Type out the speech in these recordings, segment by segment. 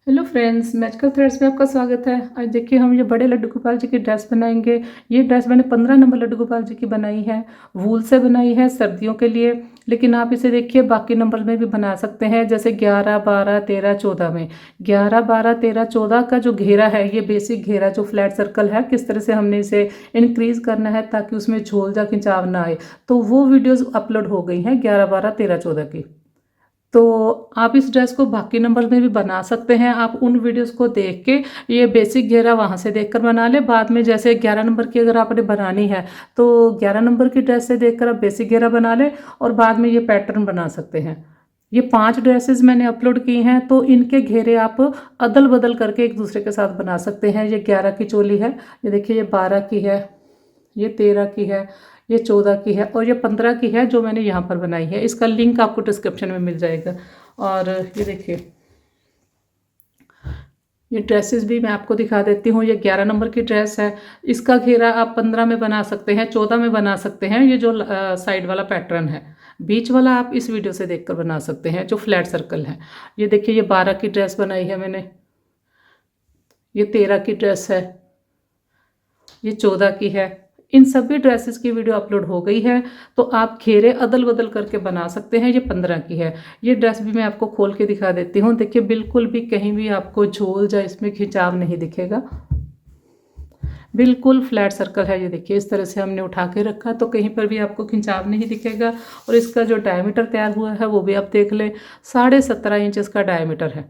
Hello friends, magical threads में आपका स्वागत है। आज देखिए हम ये बड़े लड्डू गोपाल जी की ड्रेस बनाएंगे। ये ड्रेस मैंने 15 नंबर लड्डू गोपाल जी की बनाई है। वूल से बनाई है सर्दियों के लिए, लेकिन आप इसे देखिए बाकी नंबर में भी बना सकते हैं, जैसे 11, 12, 13, 14 में। 11, 12, 13, 14 का जो घेरा है, ये बेसिक घेरा जो फ्लैट सर्कल है, किस तरह से हमने इसे इंक्रीज करना है ताकि उसमें झोल या खिंचाव ना आए, तो वो वीडियोज़ अपलोड हो गई हैं 11, 12, 13, 14 की। तो आप इस ड्रेस को बाकी नंबर में भी बना सकते हैं। आप उन वीडियोस को देख के ये बेसिक घेरा वहाँ से देखकर बना लें। बाद में जैसे 11 नंबर की अगर आपने बनानी है तो 11 नंबर की ड्रेस से देखकर आप बेसिक घेरा बना लें और बाद में ये पैटर्न बना सकते हैं। ये 5 ड्रेसेस मैंने अपलोड की हैं, तो इनके घेरे आप अदल बदल करके एक दूसरे के साथ बना सकते हैं। ये 11 की चोली है, ये देखिए, ये 12 की है, ये 13 की है, ये 14 की है और ये 15 की है जो मैंने यहाँ पर बनाई है। इसका लिंक आपको डिस्क्रिप्शन में मिल जाएगा। और ये देखिए, ये ड्रेसेस भी मैं आपको दिखा देती हूँ। ये 11 नंबर की ड्रेस है। इसका घेरा आप 15 में बना सकते हैं, 14 में बना सकते हैं। ये जो साइड वाला पैटर्न है, बीच वाला आप इस वीडियो से देखकर बना सकते हैं, जो फ्लैट सर्कल है। ये देखिए, ये 12 की ड्रेस बनाई है मैंने, ये 13 की ड्रेस है, ये 14 की है। इन सभी ड्रेसेस की वीडियो अपलोड हो गई है, तो आप घेरे अदल बदल करके बना सकते हैं। ये 15 की है। ये ड्रेस भी मैं आपको खोल के दिखा देती हूँ। देखिए, बिल्कुल भी कहीं भी आपको झोल या इसमें खिंचाव नहीं दिखेगा, बिल्कुल फ्लैट सर्कल है। ये देखिए, इस तरह से हमने उठा के रखा तो कहीं पर भी आपको खिंचाव नहीं दिखेगा। और इसका जो डायमीटर तैयार हुआ है वो भी आप देख लें, 17.5 इंच इसका डायमीटर है।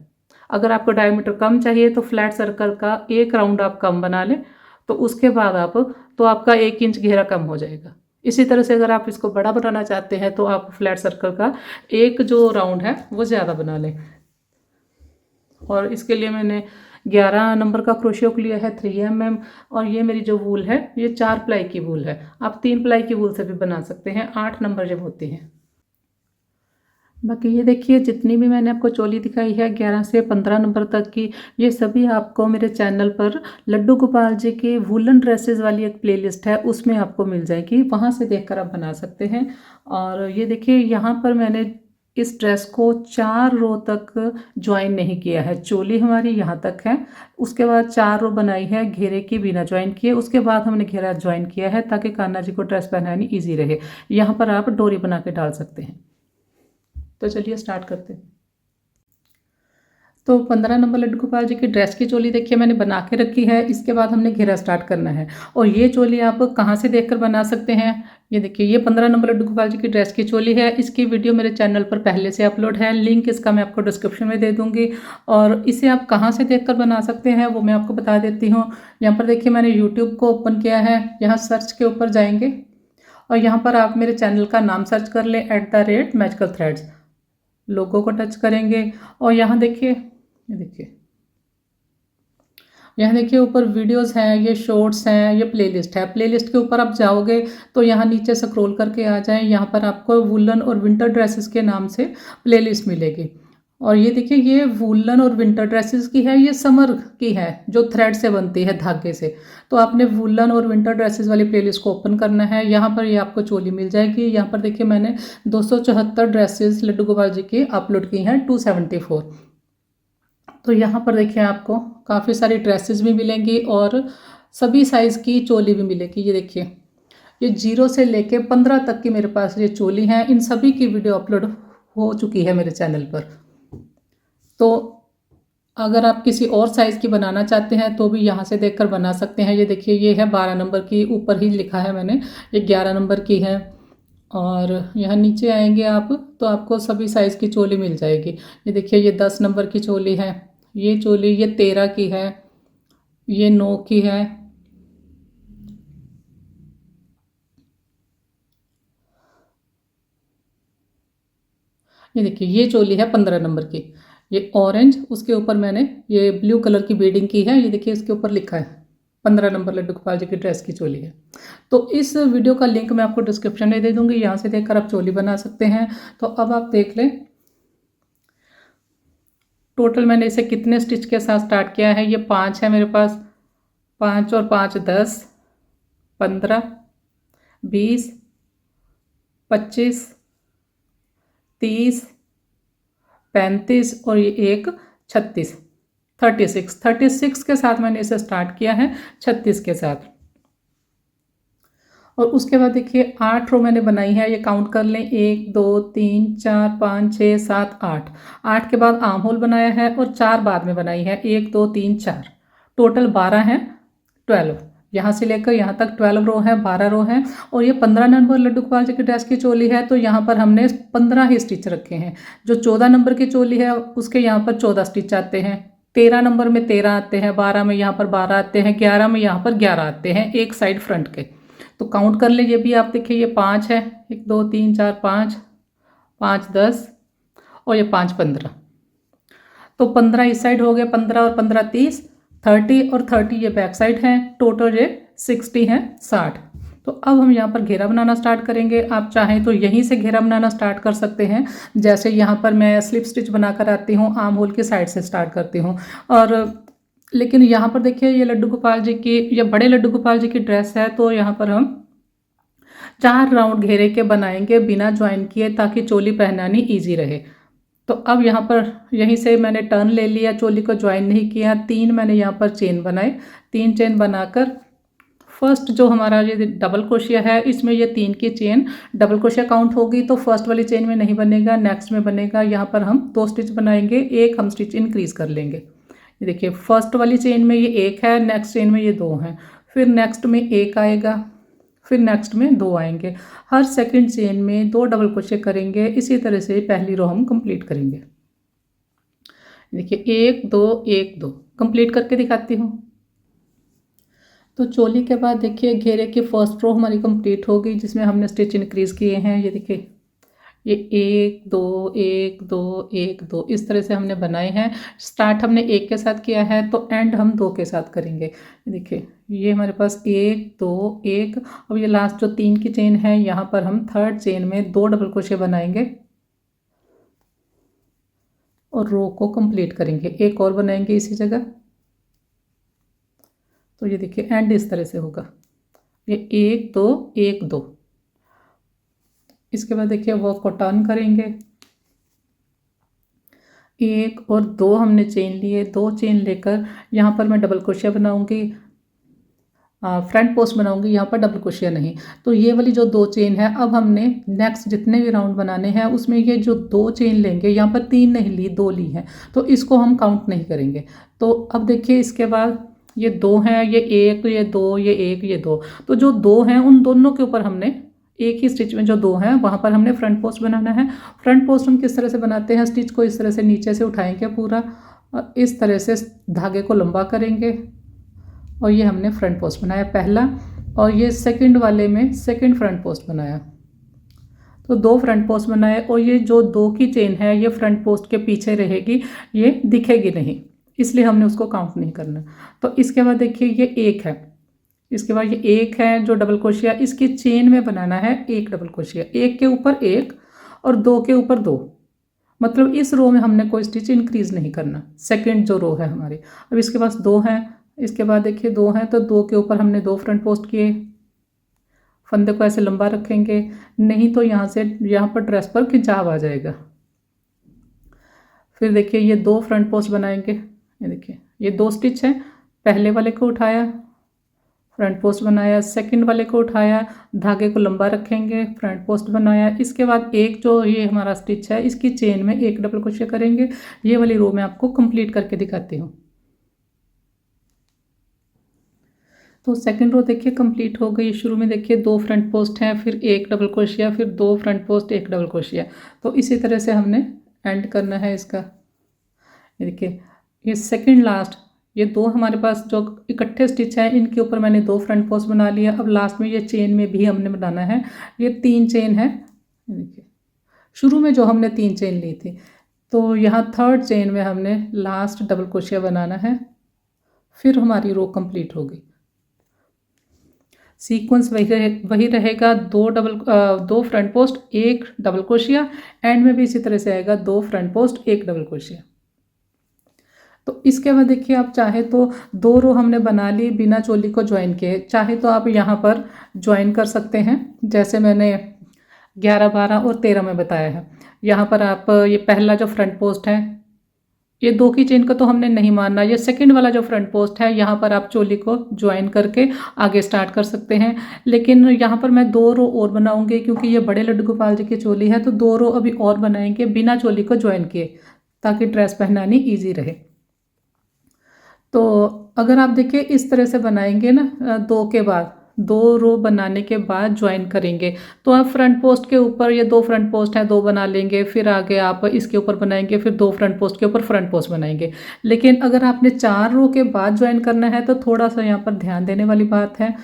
अगर आपको डायमीटर कम चाहिए तो फ्लैट सर्कल का एक राउंड आप कम बना लें, तो उसके बाद तो आपका 1 इंच घेरा कम हो जाएगा। इसी तरह से अगर आप इसको बड़ा बनाना चाहते हैं तो आप फ्लैट सर्कल का एक जो राउंड है वो ज़्यादा बना लें। और इसके लिए मैंने 11 नंबर का क्रोशियो लिया है, 3 mm। और ये मेरी जो वूल है, ये 4 प्लाई की वूल है। आप 3 प्लाई की वूल से भी बना सकते हैं, 8 नंबर जब होती है। बाकी ये देखिए, जितनी भी मैंने आपको चोली दिखाई है 11 से 15 नंबर तक की, ये सभी आपको मेरे चैनल पर लड्डू गोपाल जी की वुलन ड्रेसेस वाली एक प्लेलिस्ट है, उसमें आपको मिल जाएगी। वहाँ से देखकर आप बना सकते हैं। और ये देखिए, यहाँ पर मैंने इस ड्रेस को 4 रो तक ज्वाइन नहीं किया है। चोली हमारी यहाँ तक है, उसके बाद 4 रो बनाई है घेरे की बिना ज्वाइन किए, उसके बाद हमने घेरा ज्वाइन किया है ताकि कान्हा जी को ड्रेस पहनानी ईजी रहे। यहाँ पर आप डोरी बना के डाल सकते हैं। तो चलिए स्टार्ट करते हैं। तो 15 नंबर लड्डू गोपाल जी की ड्रेस की चोली देखिए मैंने बना के रखी है। इसके बाद हमने घेरा स्टार्ट करना है। और ये चोली आप कहाँ से देखकर बना सकते हैं, ये देखिए, ये 15 नंबर लड्डू गोपाल जी की ड्रेस की चोली है। इसकी वीडियो मेरे चैनल पर पहले से अपलोड है, लिंक इसका मैं आपको डिस्क्रिप्शन में दे दूँगी। और इसे आप कहाँ से देखकर बना सकते हैं वो मैं आपको बता देती हूँ। यहाँ पर देखिए, मैंने यूट्यूब को ओपन किया है। यहाँ सर्च के ऊपर जाएंगे और यहाँ पर आप मेरे चैनल का नाम सर्च कर लें, @मैजिकल थ्रेड्स। लोगो को टच करेंगे और यहाँ देखिए, ये देखिए, यहाँ देखिए ऊपर वीडियोस हैं, ये शॉर्ट्स हैं, ये प्लेलिस्ट है। प्लेलिस्ट के ऊपर आप जाओगे तो यहाँ नीचे स्क्रॉल करके आ जाएं, यहाँ पर आपको वुलन और विंटर ड्रेसेस के नाम से प्लेलिस्ट मिलेगी। और ये देखिए, ये वुलन और विंटर ड्रेसेस की है, ये समर की है जो थ्रेड से बनती है, धागे से। तो आपने वुलन और विंटर ड्रेसेस वाली प्लेलिस्ट को ओपन करना है। यहाँ पर ये आपको चोली मिल जाएगी। यहाँ पर देखिए, मैंने 274 ड्रेसेस लड्डू गोपाल जी की अपलोड की हैं, 274। तो यहाँ पर देखिए, आपको काफ़ी सारी ड्रेसेस भी मिलेंगी और सभी साइज़ की चोली भी मिलेगी। ये देखिए, ये 0 से लेके 15 तक की मेरे पास ये चोली हैं। इन सभी की वीडियो अपलोड हो चुकी है मेरे चैनल पर। तो अगर आप किसी और साइज़ की बनाना चाहते हैं तो भी यहाँ से देखकर बना सकते हैं। ये देखिए, ये है 12 नंबर की, ऊपर ही लिखा है मैंने, ये 11 नंबर की है। और यहाँ नीचे आएंगे आप तो आपको सभी साइज़ की चोली मिल जाएगी। ये देखिए, ये 10 नंबर की चोली है, ये चोली ये 13 की है, ये 9 की है, ये देखिए, ये चोली है 15 नंबर की, ये ऑरेंज, उसके ऊपर मैंने ये ब्लू कलर की बीडिंग की है। ये देखिए, इसके ऊपर लिखा है 15 नंबर लड्डू गोपाल जी की ड्रेस की चोली है। तो इस वीडियो का लिंक मैं आपको डिस्क्रिप्शन में दे दूंगी, यहाँ से देखकर आप चोली बना सकते हैं। तो अब आप देख लें टोटल मैंने इसे कितने स्टिच के साथ स्टार्ट किया है। ये 5 है मेरे पास, 5 और 5 10, 15, 20, 25, 30, 35 और ये एक 36। 36 के साथ मैंने इसे स्टार्ट किया है, 36 के साथ। और उसके बाद देखिए 8 रो मैंने बनाई है, ये काउंट कर लें, 1 2 3 4 5 6 7 8। 8 के बाद आर्म होल बनाया है और 4 बाद में बनाई है, 1 2 3 4, टोटल 12 हैं, 12। यहाँ से लेकर यहाँ तक 12 रो है, 12 रो है। और ये 15 नंबर लड्डू गोपाल जी की ड्रेस की चोली है, तो यहाँ पर हमने 15 ही स्टिच रखे हैं। जो 14 नंबर की चोली है उसके यहाँ पर 14 स्टिच आते हैं, 13 नंबर में 13 आते हैं, 12 में यहाँ पर 12 आते हैं, 11 में यहाँ पर 11 आते हैं, एक साइड फ्रंट के। तो काउंट कर लें, ये भी आप देखिए, ये 5 है, 1 2 3 4 5, 5 10 और ये 5 15। तो 15 इस साइड हो गए, 15 और 15 30, 30 और 30 ये बैक साइड हैं, टोटल ये 60 हैं, 60। तो अब हम यहाँ पर घेरा बनाना स्टार्ट करेंगे। आप चाहें तो यहीं से घेरा बनाना स्टार्ट कर सकते हैं, जैसे यहाँ पर मैं स्लिप स्टिच बनाकर आती हूँ, आर्म होल की साइड से स्टार्ट करती हूँ। और लेकिन यहाँ पर देखिए, ये लड्डू गोपाल जी की, ये बड़े लड्डू गोपाल जी की ड्रेस है, तो यहाँ पर हम 4 राउंड घेरे के बनाएंगे बिना ज्वाइन किए, ताकि चोली पहनानी ईजी रहे। तो अब यहाँ पर यहीं से मैंने टर्न ले लिया, चोली को ज्वाइन नहीं किया, 3 मैंने यहाँ पर चेन बनाए। 3 चेन बनाकर फर्स्ट जो हमारा ये डबल क्रोशिया है, इसमें ये 3 की चेन डबल क्रोशिया काउंट होगी, तो फर्स्ट वाली चेन में नहीं बनेगा, नेक्स्ट में बनेगा। यहाँ पर हम 2 स्टिच बनाएंगे, एक हम स्टिच इंक्रीज कर लेंगे। ये देखिए, फर्स्ट वाली चेन में ये 1 है, नेक्स्ट चेन में ये 2 हैं, फिर नेक्स्ट में 1 आएगा, फिर नेक्स्ट में 2 आएंगे। हर सेकंड चेन में 2 डबल क्रोशिया करेंगे। इसी तरह से पहली रो हम कंप्लीट करेंगे। देखिए 1 2 1 2 कंप्लीट करके दिखाती हूँ। तो चोली के बाद देखिए, घेरे की फर्स्ट रो हमारी कंप्लीट हो गई, जिसमें हमने स्टिच इंक्रीज किए हैं। ये देखिए, ये 1 2 1 2 1 2 इस तरह से हमने बनाए हैं। स्टार्ट हमने 1 के साथ किया है, तो एंड हम 2 के साथ करेंगे। देखिए, ये हमारे पास 1 2 1। अब ये लास्ट जो 3 की चेन है, यहाँ पर हम थर्ड चेन में 2 डबल क्रोशिया बनाएंगे और रो को कंप्लीट करेंगे। एक और बनाएंगे इसी जगह। तो ये देखिए, एंड इस तरह से होगा, ये 1 2 1 2। इसके बाद देखिए, वर्क को टर्न करेंगे, 1 और 2 हमने चेन लिए, 2 चेन लेकर यहाँ पर मैं डबल क्रोशिया बनाऊंगी, फ्रंट पोस्ट बनाऊंगी, यहाँ पर डबल क्रोशिया नहीं। तो ये वाली जो 2 चेन है, अब हमने नेक्स्ट जितने भी राउंड बनाने हैं उसमें ये जो 2 चेन लेंगे, यहाँ पर 3 नहीं ली, 2 ली हैं, तो इसको हम काउंट नहीं करेंगे। तो अब देखिए, इसके बाद ये 2 हैं, ये 1 ये 2 ये 1 ये 2। तो जो 2 हैं उन दोनों के ऊपर हमने एक ही स्टिच में जो 2 हैं वहाँ पर हमने फ्रंट पोस्ट बनाना है। फ्रंट पोस्ट हम किस तरह से बनाते हैं, स्टिच को इस तरह से नीचे से उठाएंगे पूरा, और इस तरह से धागे को लंबा करेंगे, और ये हमने फ्रंट पोस्ट बनाया पहला। और ये सेकंड वाले में सेकंड फ्रंट पोस्ट बनाया, तो 2 फ्रंट पोस्ट बनाए। और ये जो 2 की चेन है, ये फ्रंट पोस्ट के पीछे रहेगी, ये दिखेगी नहीं, इसलिए हमने उसको काउंट नहीं करना। तो इसके बाद देखिए, ये 1 है, इसके बाद ये 1 है जो डबल क्रोशिया, इसकी चेन में बनाना है 1 डबल क्रोशिया, 1 के ऊपर 1 और 2 के ऊपर 2। मतलब इस रो में हमने कोई स्टिच इंक्रीज नहीं करना, सेकंड जो रो है हमारी। अब इसके पास 2 हैं, इसके बाद देखिए 2 हैं, तो 2 के ऊपर हमने 2 फ्रंट पोस्ट किए। फंदे को ऐसे लंबा रखेंगे, नहीं तो यहाँ से यहाँ पर ड्रेस पर खिंचाव आ जाएगा। फिर देखिए, ये 2 फ्रंट पोस्ट बनाएंगे। ये देखिए, ये 2 स्टिच हैं, पहले वाले को उठाया, फ्रंट पोस्ट बनाया, सेकंड वाले को उठाया, धागे को लंबा रखेंगे, फ्रंट पोस्ट बनाया। इसके बाद एक जो ये हमारा स्टिच है, इसकी चेन में 1 डबल क्रोशिया करेंगे। ये वाली रो मैं आपको कंप्लीट करके दिखाती हूँ। तो सेकंड रो देखिए कंप्लीट हो गई। शुरू में देखिए 2 फ्रंट पोस्ट हैं, फिर 1 डबल क्रोशिया, फिर 2 फ्रंट पोस्ट 1 डबल क्रोशिया। तो इसी तरह से हमने एंड करना है इसका। ये देखिए, ये सेकंड लास्ट, ये 2 हमारे पास जो इकट्ठे स्टिच हैं, इनके ऊपर मैंने 2 फ्रंट पोस्ट बना लिया। अब लास्ट में ये चेन में भी हमने बनाना है, ये 3 चेन है। देखिए, शुरू में जो हमने 3 चेन ली थी, तो यहाँ थर्ड चेन में हमने लास्ट डबल क्रोशिया बनाना है, फिर हमारी रो कंप्लीट होगी। सीक्वेंस वही रहेगा, 2 front post 1 double crochet, and में भी इसी तरह से आएगा, 2 फ्रंट पोस्ट 1 डबल क्रोशिया। तो इसके बाद देखिए, आप चाहे तो 2 रो हमने बना ली बिना चोली को ज्वाइन किए, चाहे तो आप यहाँ पर ज्वाइन कर सकते हैं, जैसे मैंने 11 12 और 13 में बताया है। यहाँ पर आप ये पहला जो फ्रंट पोस्ट है, ये 2 की चेन का तो हमने नहीं मानना। ये सेकंड वाला जो फ्रंट पोस्ट है, यहाँ पर आप चोली को ज्वाइन करके आगे स्टार्ट कर सकते हैं। लेकिन यहाँ पर मैं 2 रो और बनाऊंगी, क्योंकि ये बड़े लड्डू गोपाल जी की चोली है, तो 2 रो अभी और बनाएंगे बिना चोली को ज्वाइन किए, ताकि ड्रेस पहनानी ईजी रहे। तो अगर आप देखिए इस तरह से बनाएंगे ना, 2 के बाद 2 रो बनाने के बाद ज्वाइन करेंगे, तो आप फ्रंट पोस्ट के ऊपर, ये 2 फ्रंट पोस्ट हैं, 2 बना लेंगे, फिर आगे आप इसके ऊपर बनाएंगे, फिर 2 फ्रंट पोस्ट के ऊपर फ्रंट पोस्ट बनाएंगे। लेकिन अगर आपने 4 रो के बाद ज्वाइन करना है तो थोड़ा सा यहाँ पर ध्यान देने वाली बात है।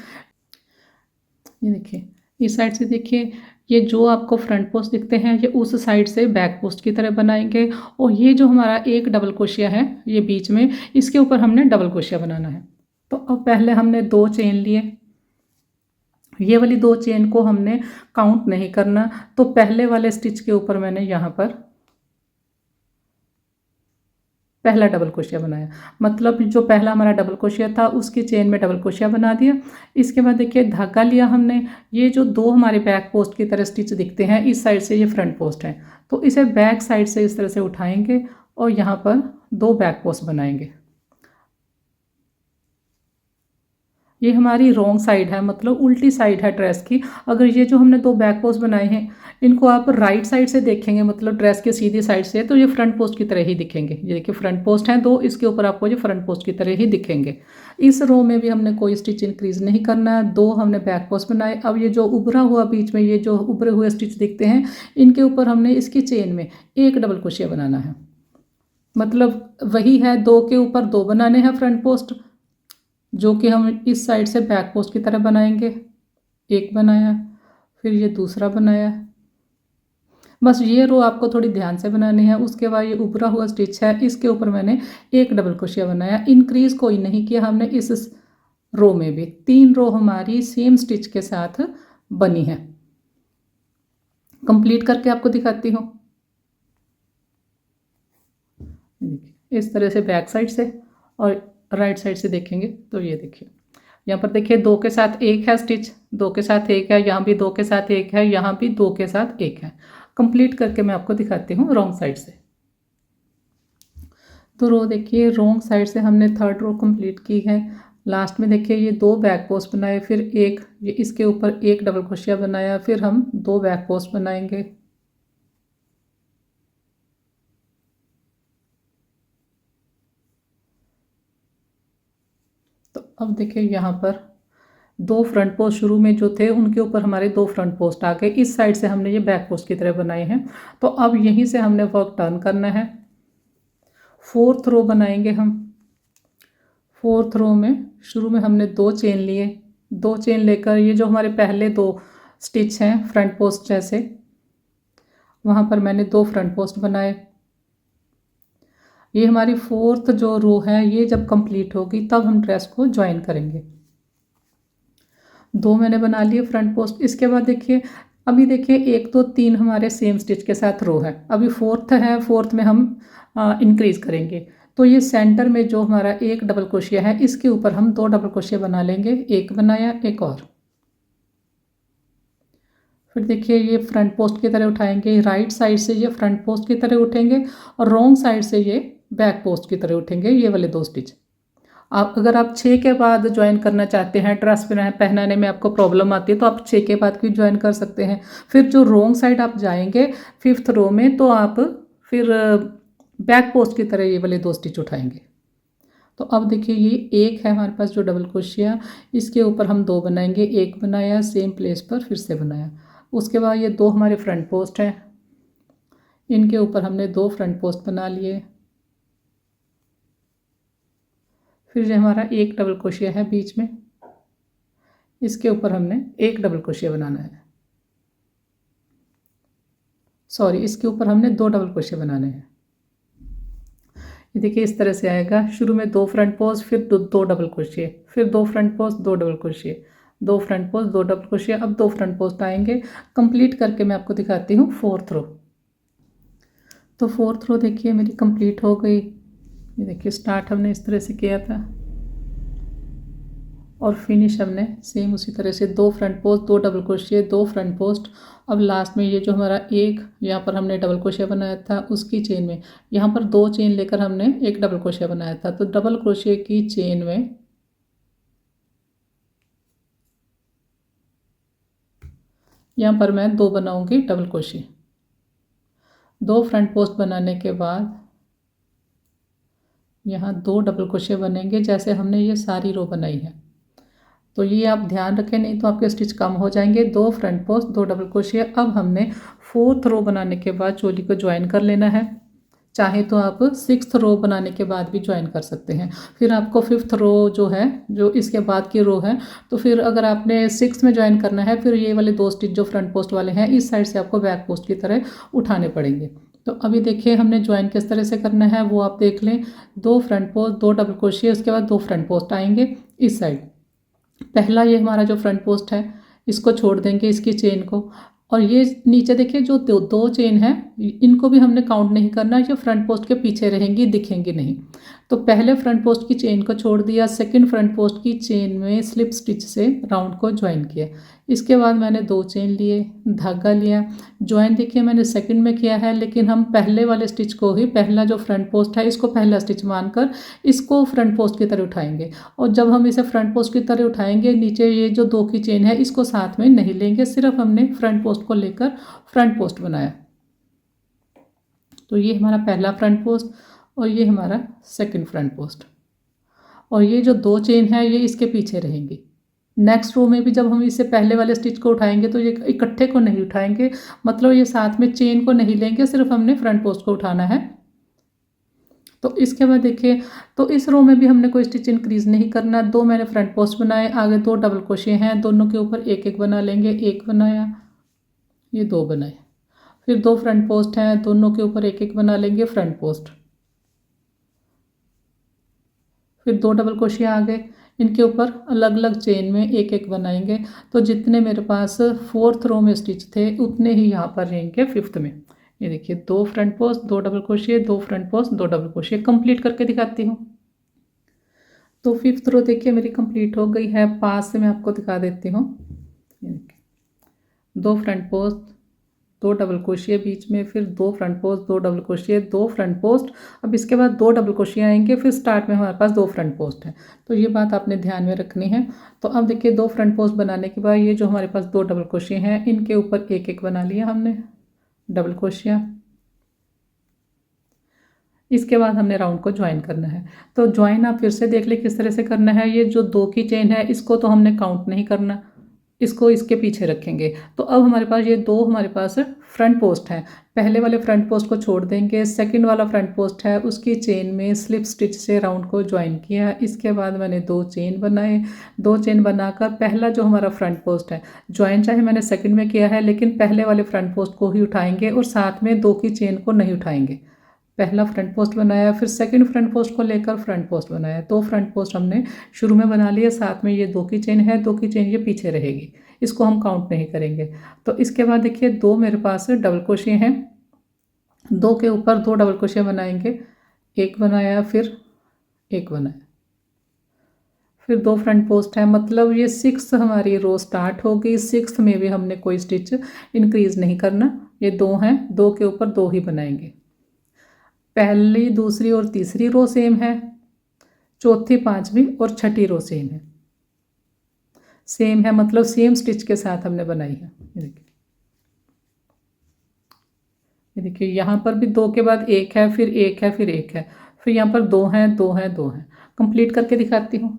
ये देखिए, इस साइड से देखिए, ये जो आपको फ्रंट पोस्ट दिखते हैं ये उस साइड से बैक पोस्ट की तरह बनाएंगे, और ये जो हमारा एक डबल क्रोशिया है ये बीच में, इसके ऊपर हमने डबल क्रोशिया बनाना है। तो अब पहले हमने 2 चेन लिए, ये वाली 2 चेन को हमने काउंट नहीं करना, तो पहले वाले स्टिच के ऊपर मैंने यहाँ पर पहला डबल क्रोशिया बनाया, मतलब जो पहला हमारा डबल क्रोशिया था उसकी चेन में डबल क्रोशिया बना दिया। इसके बाद देखिए धागा लिया हमने, ये जो 2 हमारे बैक पोस्ट की तरह स्टिच दिखते हैं, इस साइड से ये फ्रंट पोस्ट है, तो इसे बैक साइड से इस तरह से उठाएंगे और यहाँ पर 2 बैक पोस्ट बनाएंगे। ये हमारी रॉन्ग साइड है, मतलब उल्टी साइड है ड्रेस की। अगर ये जो हमने 2 बैक पोस्ट बनाए हैं इनको आप राइट साइड से देखेंगे, मतलब ड्रेस के सीधी साइड से, तो ये फ्रंट पोस्ट की तरह ही दिखेंगे। ये देखिए फ्रंट पोस्ट हैं 2, इसके ऊपर आपको ये फ्रंट पोस्ट की तरह ही दिखेंगे। इस रो में भी हमने कोई स्टिच इंक्रीज नहीं करना है। 2 हमने बैक पोस्ट बनाए। अब ये जो उभरा हुआ बीच में, ये जो उभरे हुए स्टिच दिखते हैं, इनके ऊपर हमने इसकी चेन में एक डबल क्रोशिया बनाना है। मतलब वही है, 2 के ऊपर 2 बनाने हैं फ्रंट पोस्ट, जो कि हम इस साइड से बैक पोस्ट की तरह बनाएंगे। एक बनाया, फिर ये दूसरा बनाया, बस ये रो आपको थोड़ी ध्यान से बनानी है। उसके बाद ये उभरा हुआ स्टिच है, इसके ऊपर मैंने एक डबल क्रोशिया बनाया। इंक्रीज कोई नहीं किया हमने। इस रो में भी 3 रो हमारी सेम स्टिच के साथ बनी है। कंप्लीट करके आपको दिखाती हूँ। इस तरह से बैक साइड से और राइट साइड से देखेंगे तो ये देखिए, यहाँ पर देखिए 2 के साथ 1 है स्टिच, 2 के साथ 1 है, यहाँ भी 2 के साथ 1 है, यहाँ भी 2 के साथ 1 है। कंप्लीट करके मैं आपको दिखाती हूँ रॉन्ग साइड से। तो रो देखिए, रॉन्ग साइड से हमने 3rd रो कंप्लीट की है। लास्ट में देखिए ये 2 बैक पोस्ट बनाए, फिर एक ये इसके ऊपर एक डबल क्रोशिया बनाया, फिर हम 2 बैक पोस्ट बनाएंगे। तो अब देखिए यहाँ पर 2 फ्रंट पोस्ट शुरू में जो थे उनके ऊपर हमारे 2 फ्रंट पोस्ट आ गए। इस साइड से हमने ये बैक पोस्ट की तरह बनाए हैं। तो अब यहीं से हमने वर्क टर्न करना है। 4th रो बनाएंगे हम। 4th रो में शुरू में हमने 2 चेन लिए, 2 चेन लेकर ये जो हमारे पहले 2 स्टिच हैं फ्रंट पोस्ट जैसे, वहाँ पर मैंने 2 फ्रंट पोस्ट बनाए। ये हमारी 4th जो रो है, ये जब कंप्लीट होगी तब हम ड्रेस को ज्वाइन करेंगे। 2 मैंने बना लिए फ्रंट पोस्ट। इसके बाद देखिए, अभी देखिए 1 2 3 हमारे सेम स्टिच के साथ रो है। अभी 4th है, 4th में हम इंक्रीज करेंगे। तो ये सेंटर में जो हमारा एक डबल क्रोशिया है, इसके ऊपर हम 2 डबल क्रोशिया बना लेंगे। एक बनाया, एक और। फिर देखिए ये फ्रंट पोस्ट की तरह उठाएंगे, राइट साइड से ये फ्रंट पोस्ट की तरह उठेंगे और रॉन्ग साइड से ये बैक पोस्ट की तरह उठेंगे, ये वाले 2 स्टिच। आप अगर आप 6 के बाद ज्वाइन करना चाहते हैं, ड्रेस पहनाने में आपको प्रॉब्लम आती है, तो आप 6 के बाद भी ज्वाइन कर सकते हैं। फिर जो रॉन्ग साइड आप जाएंगे 5th रो में, तो आप फिर बैक पोस्ट की तरह ये वाले 2 स्टिच उठाएंगे। तो अब देखिए ये एक है हमारे पास जो डबल क्रोशिया, इसके ऊपर हम 2 बनाएंगे। एक बनाया, सेम प्लेस पर फिर से बनाया। उसके बाद ये 2 हमारे फ्रंट पोस्ट हैं, इनके ऊपर हमने 2 फ्रंट पोस्ट बना लिए। फिर जो हमारा एक डबल क्रोशिया है बीच में, इसके ऊपर हमने एक डबल क्रोशिया बनाना है। सॉरी, इसके ऊपर हमने 2 डबल क्रोशिया बनाने हैं। ये देखिए इस तरह से आएगा। शुरू में 2 फ्रंट पोस्ट, फिर 2 डबल क्रोशिया, फिर 2 front post, 2 double crochet, 2 front post, 2 double crochet. अब 2 फ्रंट पोस्ट आएंगे। कंप्लीट करके मैं आपको दिखाती हूँ 4th रो। तो 4th रो देखिए मेरी कंप्लीट हो गई। ये देखिए स्टार्ट हमने इस तरह से किया था। और फिनिश हमने सेम उसी तरह से 2 front post, 2 double crochet, 2 front post. अब लास्ट में ये जो हमारा एक यहाँ पर हमने डबल क्रोशिया बनाया था उसकी चेन में यहाँ पर 2 चेन लेकर हमने एक डबल क्रोशिया बनाया था, तो डबल क्रोशिया की चेन में यहाँ पर मैं 2 बनाऊंगी डबल क्रोशिया। 2 फ्रंट पोस्ट बनाने के बाद यहाँ 2 डबल क्रोशिया बनेंगे जैसे हमने ये सारी रो बनाई है। तो ये आप ध्यान रखें, नहीं तो आपके स्टिच कम हो जाएंगे। 2 फ्रंट पोस्ट, 2 डबल क्रोशिया। अब हमने 4th रो बनाने के बाद चोली को ज्वाइन कर लेना है। चाहे तो आप 6th रो बनाने के बाद भी ज्वाइन कर सकते हैं। फिर आपको 5th रो जो है, जो इसके बाद की रो है, तो फिर अगर आपने 6th में ज्वाइन करना है फिर ये वाले 2 स्टिच जो फ्रंट पोस्ट वाले हैं इस साइड से आपको बैक पोस्ट की तरह उठाने पड़ेंगे। तो अभी देखिए हमने ज्वाइन किस तरह से करना है वो आप देख लें। 2 फ्रंट पोस्ट, 2 डबल क्रोशिया, उसके बाद 2 फ्रंट पोस्ट आएंगे इस साइड। पहला ये हमारा जो फ्रंट पोस्ट है इसको छोड़ देंगे, इसकी चेन को, और ये नीचे देखिए जो 2 चेन है इनको भी हमने काउंट नहीं करना, ये फ्रंट पोस्ट के पीछे रहेंगी, दिखेंगी नहीं। तो पहले फ्रंट पोस्ट की चेन को छोड़ दिया, सेकंड फ्रंट पोस्ट की चेन में स्लिप स्टिच से राउंड को ज्वाइन किया। इसके बाद मैंने 2 चेन लिए, धागा लिया, ज्वाइन देखिए मैंने सेकंड में किया है, लेकिन हम पहले वाले स्टिच को ही, पहला जो फ्रंट पोस्ट है इसको पहला स्टिच मानकर इसको फ्रंट पोस्ट की तरह उठाएंगे। और जब हम इसे फ्रंट पोस्ट की तरह उठाएंगे नीचे ये जो 2 की चेन है इसको साथ में नहीं लेंगे, सिर्फ हमने फ्रंट पोस्ट को लेकर फ्रंट पोस्ट बनाया। तो ये हमारा पहला फ्रंट पोस्ट और ये हमारा सेकंड फ्रंट पोस्ट, और ये जो 2 चेन है ये इसके पीछे रहेंगी। नेक्स्ट रो में भी जब हम इससे पहले वाले स्टिच को उठाएंगे तो ये इकट्ठे को नहीं उठाएंगे, मतलब ये साथ में चेन को नहीं लेंगे, सिर्फ हमने फ्रंट पोस्ट को उठाना है। तो इसके बाद देखिए, तो इस रो में भी हमने कोई स्टिच इंक्रीज नहीं करना। 2 मैंने फ्रंट पोस्ट बनाए, आगे 2 डबल क्रोशिया हैं, दोनों के ऊपर एक एक बना लेंगे। 1 बनाया, ये 2 बनाए, फिर 2 फ्रंट पोस्ट हैं, दोनों के ऊपर एक एक बना लेंगे फ्रंट पोस्ट, फिर 2 डबल क्रोशिया आ गए, इनके ऊपर अलग अलग चेन में एक एक बनाएंगे। तो जितने मेरे पास 4th रो में स्टिच थे उतने ही यहाँ पर रहेंगे 5th में। ये देखिए 2 front post, 2 double crochet, 2 front post, 2 double crochet. Complete करके दिखाती हूँ। तो 5th रो देखिए मेरी कंप्लीट हो गई है, पास से मैं आपको दिखा देती हूँ। ये देखिए 2 फ्रंट पोस्ट, 2 डबल क्रोशिया बीच में, फिर 2 front post, 2 double crochet, 2 front post. अब इसके बाद 2 डबल क्रोशिया आएंगे, फिर स्टार्ट में हमारे पास 2 फ्रंट पोस्ट हैं। तो ये बात आपने ध्यान में रखनी है। तो अब देखिए 2 फ्रंट पोस्ट बनाने के बाद ये जो हमारे पास 2 डबल क्रोशिया हैं इनके ऊपर एक एक बना लिया हमने डबल क्रोशिया। इसके बाद हमने राउंड को ज्वाइन करना है। तो ज्वाइन आप फिर से देख ले किस तरह से करना है। ये जो 2 की चेन है इसको तो हमने काउंट नहीं करना, इसको इसके पीछे रखेंगे। तो अब हमारे पास ये 2 हमारे पास फ्रंट पोस्ट हैं, पहले वाले फ्रंट पोस्ट को छोड़ देंगे, सेकंड वाला फ्रंट पोस्ट है उसकी चेन में स्लिप स्टिच से राउंड को ज्वाइन किया। इसके बाद मैंने 2 चेन बनाए, 2 चेन बनाकर पहला जो हमारा फ्रंट पोस्ट है ज्वाइन चाहे मैंने सेकंड में किया है लेकिन पहले वाले फ्रंट पोस्ट को ही उठाएंगे और साथ में 2 की चेन को नहीं उठाएंगे। पहला फ्रंट पोस्ट बनाया, फिर सेकंड फ्रंट पोस्ट को लेकर फ्रंट पोस्ट बनाया। 2 फ्रंट पोस्ट हमने शुरू में बना लिए, साथ में ये 2 की चेन है, 2 की चेन ये पीछे रहेगी, इसको हम काउंट नहीं करेंगे। तो इसके बाद देखिए 2 मेरे पास डबल क्रोशिया हैं, 2 के ऊपर 2 डबल क्रोशिया बनाएंगे। 1 बनाया, फिर 1 बनाया, फिर 2 फ्रंट पोस्ट है, मतलब ये 6th हमारी रो स्टार्ट हो गई। 6th में भी हमने कोई स्टिच इंक्रीज नहीं करना। ये 2 हैं, 2 के ऊपर 2 ही बनाएंगे। पहली, दूसरी और तीसरी रो सेम है, चौथी, पांचवी और छठी रो सेम है, सेम है मतलब सेम स्टिच के साथ हमने बनाई है। ये देखिए यहाँ पर भी 2 के बाद 1 है, फिर 1 है, फिर 1 है, फिर यहाँ पर 2 हैं, 2 हैं, 2 हैं। कंप्लीट करके दिखाती हूँ।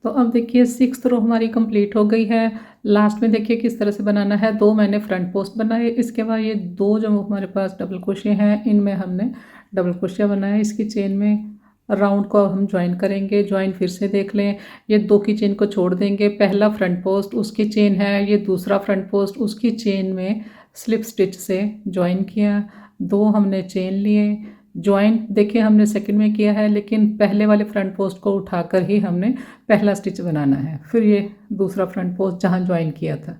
तो अब देखिए 6th रो हमारी कंप्लीट हो गई है। लास्ट में देखिए किस तरह से बनाना है। 2 मैंने फ्रंट पोस्ट बनाए, इसके बाद ये 2 जो हमारे पास डबल क्रोशिया हैं इनमें हमने डबल क्रोशिया बनाया। इसकी चेन में राउंड को हम ज्वाइन करेंगे। ज्वाइन फिर से देख लें, ये 2 की चेन को छोड़ देंगे, पहला फ्रंट पोस्ट उसकी चेन है, ये दूसरा फ्रंट पोस्ट उसकी चेन में स्लिप स्टिच से ज्वाइन किया। 2 हमने चेन लिए, ज्वाइन देखिए हमने सेकंड में किया है लेकिन पहले वाले फ्रंट पोस्ट को उठाकर ही हमने पहला स्टिच बनाना है। फिर ये दूसरा फ्रंट पोस्ट जहाँ ज्वाइन किया था,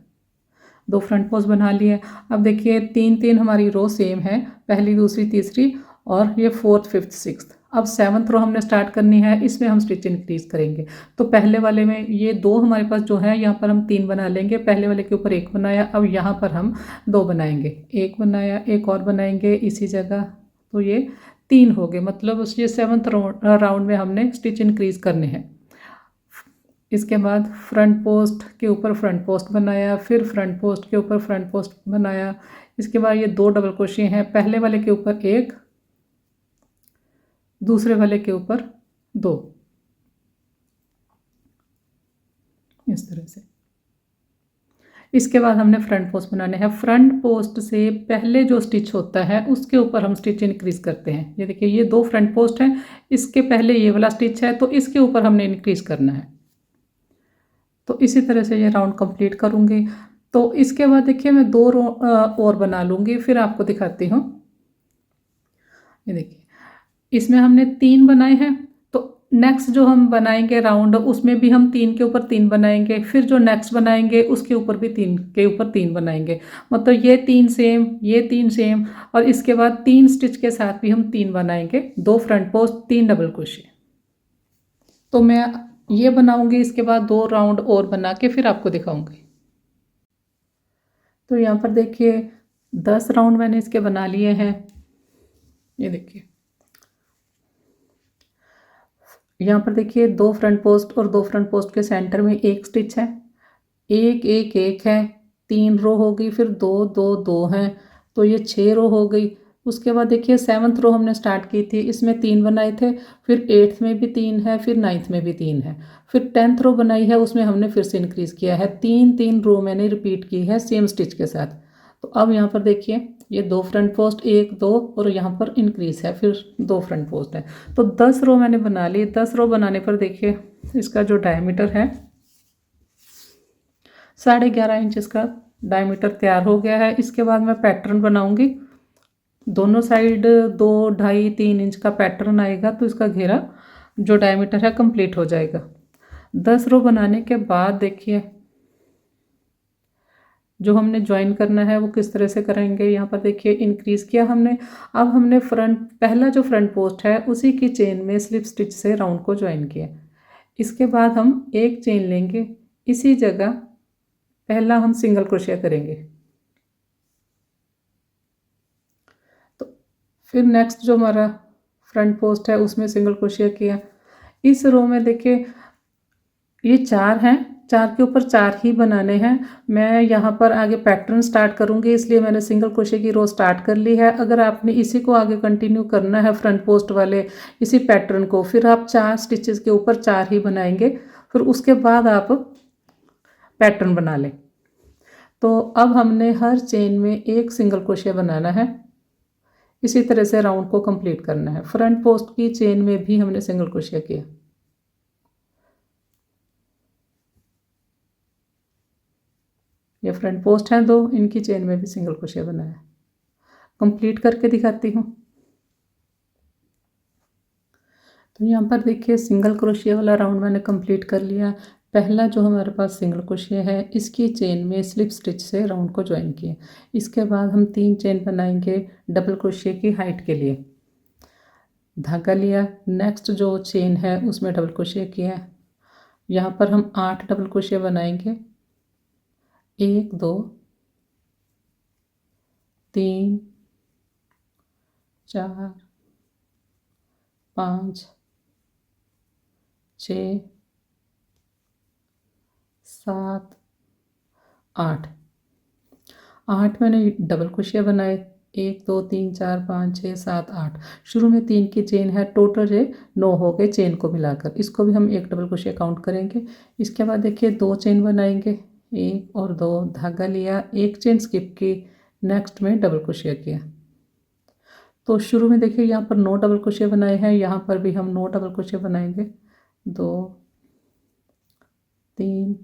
2 फ्रंट पोस्ट बना लिए। अब देखिए 3 हमारी रो सेम है, पहली, दूसरी, तीसरी, और ये 4th, 5th, 6th। अब 7th रो हमने स्टार्ट करनी है, इसमें हम स्टिच इंक्रीज करेंगे। तो पहले वाले में ये 2 हमारे पास जो है, यहाँ पर हम 3 बना लेंगे। पहले वाले के ऊपर 1 बनाया, अब यहाँ पर हम 2 बनाएंगे। 1 बनाया, एक और बनाएंगे इसी जगह, तो ये 3 हो गए। मतलब ये 7th राउंड में हमने स्टिच इंक्रीज करने हैं। इसके बाद फ्रंट पोस्ट के ऊपर फ्रंट पोस्ट बनाया, फिर फ्रंट पोस्ट के ऊपर फ्रंट पोस्ट बनाया। इसके बाद ये 2 डबल क्रोशे हैं, पहले वाले के ऊपर 1, दूसरे वाले के ऊपर 2, इस तरह से। इसके बाद हमने फ्रंट पोस्ट बनाने हैं। फ्रंट पोस्ट से पहले जो स्टिच होता है उसके ऊपर हम स्टिच इंक्रीज करते हैं। ये देखिए, ये 2 फ्रंट पोस्ट हैं, इसके पहले ये वाला स्टिच है, तो इसके ऊपर हमने इंक्रीज करना है। तो इसी तरह से ये राउंड कंप्लीट करूँगी। तो इसके बाद देखिए, मैं 2 रो और बना लूँगी, फिर आपको दिखाती हूँ। ये देखिए, इसमें हमने 3 बनाए हैं, तो नेक्स्ट जो हम बनाएंगे राउंड, उसमें भी हम 3 के ऊपर 3 बनाएंगे। फिर जो नेक्स्ट बनाएंगे उसके ऊपर भी 3 के ऊपर 3 बनाएंगे। मतलब ये 3 सेम, ये 3 सेम, और इसके बाद 3 स्टिच के साथ भी हम 3 बनाएंगे। 2 फ्रंट पोस्ट, 3 डबल क्रोशे। तो मैं ये बनाऊंगी, इसके बाद 2 राउंड और बना के फिर आपको दिखाऊंगी। तो यहाँ पर देखिए, 10 राउंड मैंने इसके बना लिए हैं। ये देखिए, यहाँ पर देखिए 2 फ्रंट पोस्ट और 2 फ्रंट पोस्ट के सेंटर में 1 स्टिच है, 1 1 1 है, 3 रो हो गई, फिर 2 2 2 हैं, तो ये 6 रो हो गई। उसके बाद देखिए 7th रो हमने स्टार्ट की थी, इसमें 3 बनाए थे, फिर 8th में भी 3 है, फिर 9th में भी 3 है, फिर 10th रो बनाई है, उसमें हमने फिर से इंक्रीज़ किया है। 3 3 रो मैंने रिपीट की है सेम स्टिच के साथ। तो अब यहाँ पर देखिए, ये 2 फ्रंट पोस्ट, 1 2, और यहाँ पर इंक्रीज़ है, फिर 2 फ्रंट पोस्ट है। तो 10 रो मैंने बना ली। 10 रो बनाने पर देखिए, इसका जो डायमीटर है 11.5 इंच का डायमीटर तैयार हो गया है। इसके बाद मैं पैटर्न बनाऊंगी। दोनों साइड 2 2.5 3 इंच का पैटर्न आएगा, तो इसका घेरा जो डायमीटर है कंप्लीट हो जाएगा। 10 रो बनाने के बाद देखिए, जो हमने ज्वाइन करना है वो किस तरह से करेंगे। यहाँ पर देखिए, इंक्रीज़ किया हमने। अब हमने पहला जो फ्रंट पोस्ट है उसी की चेन में स्लिप स्टिच से राउंड को ज्वाइन किया। इसके बाद हम एक चेन लेंगे, इसी जगह पहला हम सिंगल क्रोशिया करेंगे। तो फिर नेक्स्ट जो हमारा फ्रंट पोस्ट है उसमें सिंगल क्रोशिया किया। इस रो में देखिए, ये 4 हैं, 4 के ऊपर 4 ही बनाने हैं। मैं यहाँ पर आगे पैटर्न स्टार्ट करूँगी, इसलिए मैंने सिंगल क्रोशे की रो स्टार्ट कर ली है। अगर आपने इसी को आगे कंटिन्यू करना है, फ्रंट पोस्ट वाले इसी पैटर्न को, फिर आप 4 स्टिचेस के ऊपर 4 ही बनाएंगे, फिर उसके बाद आप पैटर्न बना लें। तो अब हमने हर चेन में एक सिंगल क्रोशे बनाना है। इसी तरह से राउंड को कंप्लीट करना है। फ्रंट पोस्ट की चेन में भी हमने सिंगल क्रोशे किया। ये फ्रंट पोस्ट हैं 2, इनकी चेन में भी सिंगल क्रोशे बनाया। कंप्लीट करके दिखाती हूँ। तो यहाँ पर देखिए, सिंगल क्रोशिया वाला राउंड मैंने कंप्लीट कर लिया। पहला जो हमारे पास सिंगल क्रोशिया है, इसकी चेन में स्लिप स्टिच से राउंड को ज्वाइन किया। इसके बाद हम 3 चेन बनाएंगे डबल क्रोशिया की हाइट के लिए। धागा लिया, नेक्स्ट जो चेन है उसमें डबल क्रोशिया किया। यहाँ पर हम 8 डबल क्रोशिया बनाएंगे। 1 2 3 4 5 6 7 8 8 मैंने डबल क्रोशिया बनाए। 1 2 3 4 5 6 7 8। शुरू में 3 की चेन है, टोटल ये 9 हो गए चेन को मिलाकर। इसको भी हम 1 डबल क्रोशिया काउंट करेंगे। इसके बाद देखिए 2 चेन बनाएंगे, 1 और 2, धागा लिया, 1 चेन स्किप की, नेक्स्ट में डबल क्रोशिया किया। तो शुरू में देखिए यहाँ पर 9 डबल क्रोशिया बनाए हैं, यहाँ पर भी हम 9 डबल क्रोशिया बनाएंगे। 2 3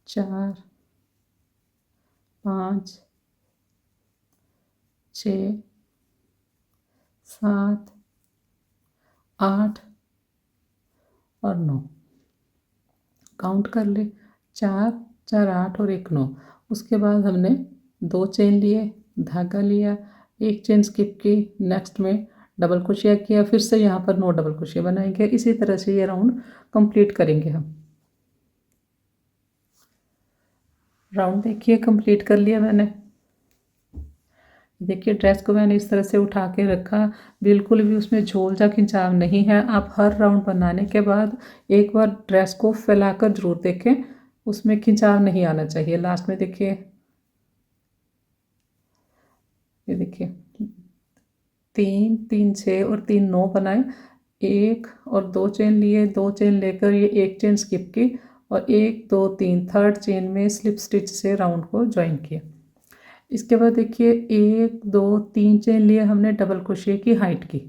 4 5 6 7 8 और 9 काउंट कर ले। 4 4 8 और 1 9। उसके बाद हमने 2 चेन लिए, धागा लिया, एक चेन स्किप की, नेक्स्ट में डबल क्रोशिया किया, फिर से यहाँ पर 9 डबल क्रोशिया बनाएंगे। इसी तरह से ये राउंड कंप्लीट करेंगे हम। राउंड देखिए कंप्लीट कर लिया मैंने। देखिए ड्रेस को मैंने इस तरह से उठा के रखा, बिल्कुल भी उसमें झोल जा खिंचाव नहीं है। आप हर राउंड बनाने के बाद एक बार ड्रेस को फैलाकर ज़रूर देखें, उसमें खिंचाव नहीं आना चाहिए। लास्ट में देखिए, ये देखिए 3 3 6 और 3 9 बनाए, 1 और 2 चेन लिए, 2 चेन लेकर ये एक चेन स्किप की और 1 2 3 थर्ड चेन में स्लिप स्टिच से राउंड को ज्वाइन किया। इसके बाद देखिए 1 2 3 चेन लिए हमने डबल क्रोशिया की हाइट की,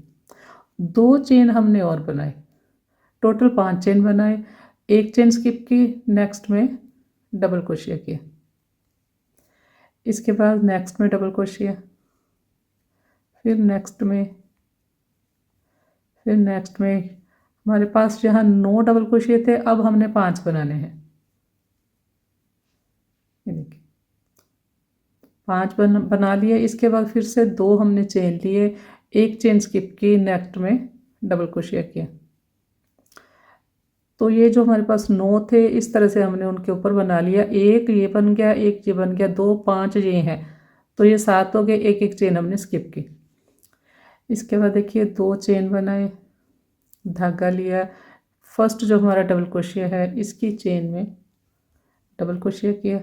2 चेन हमने और बनाए, टोटल 5 चेन बनाए, एक चेन स्किप की, नेक्स्ट में डबल क्रोशिया किया। इसके बाद नेक्स्ट में डबल क्रोशिया, फिर नेक्स्ट में, फिर नेक्स्ट में। हमारे पास जहाँ 9 डबल क्रोशिया थे, अब हमने 5 बनाने हैं। ये देखिए 5 बना लिए। इसके बाद फिर से 2 हमने चेन लिए, एक चेन स्किप की, नेक्स्ट में डबल क्रोशिया किया। तो ये जो हमारे पास 9 थे, इस तरह से हमने उनके ऊपर बना लिया। एक ये बन गया, एक ये बन गया, 2 5 ये हैं, तो ये 7 हो गए। एक एक चेन हमने स्किप की। इसके बाद देखिए 2 चेन बनाए, धागा लिया, फर्स्ट जो हमारा डबल क्रोशिया है इसकी चेन में डबल क्रोशिया किया।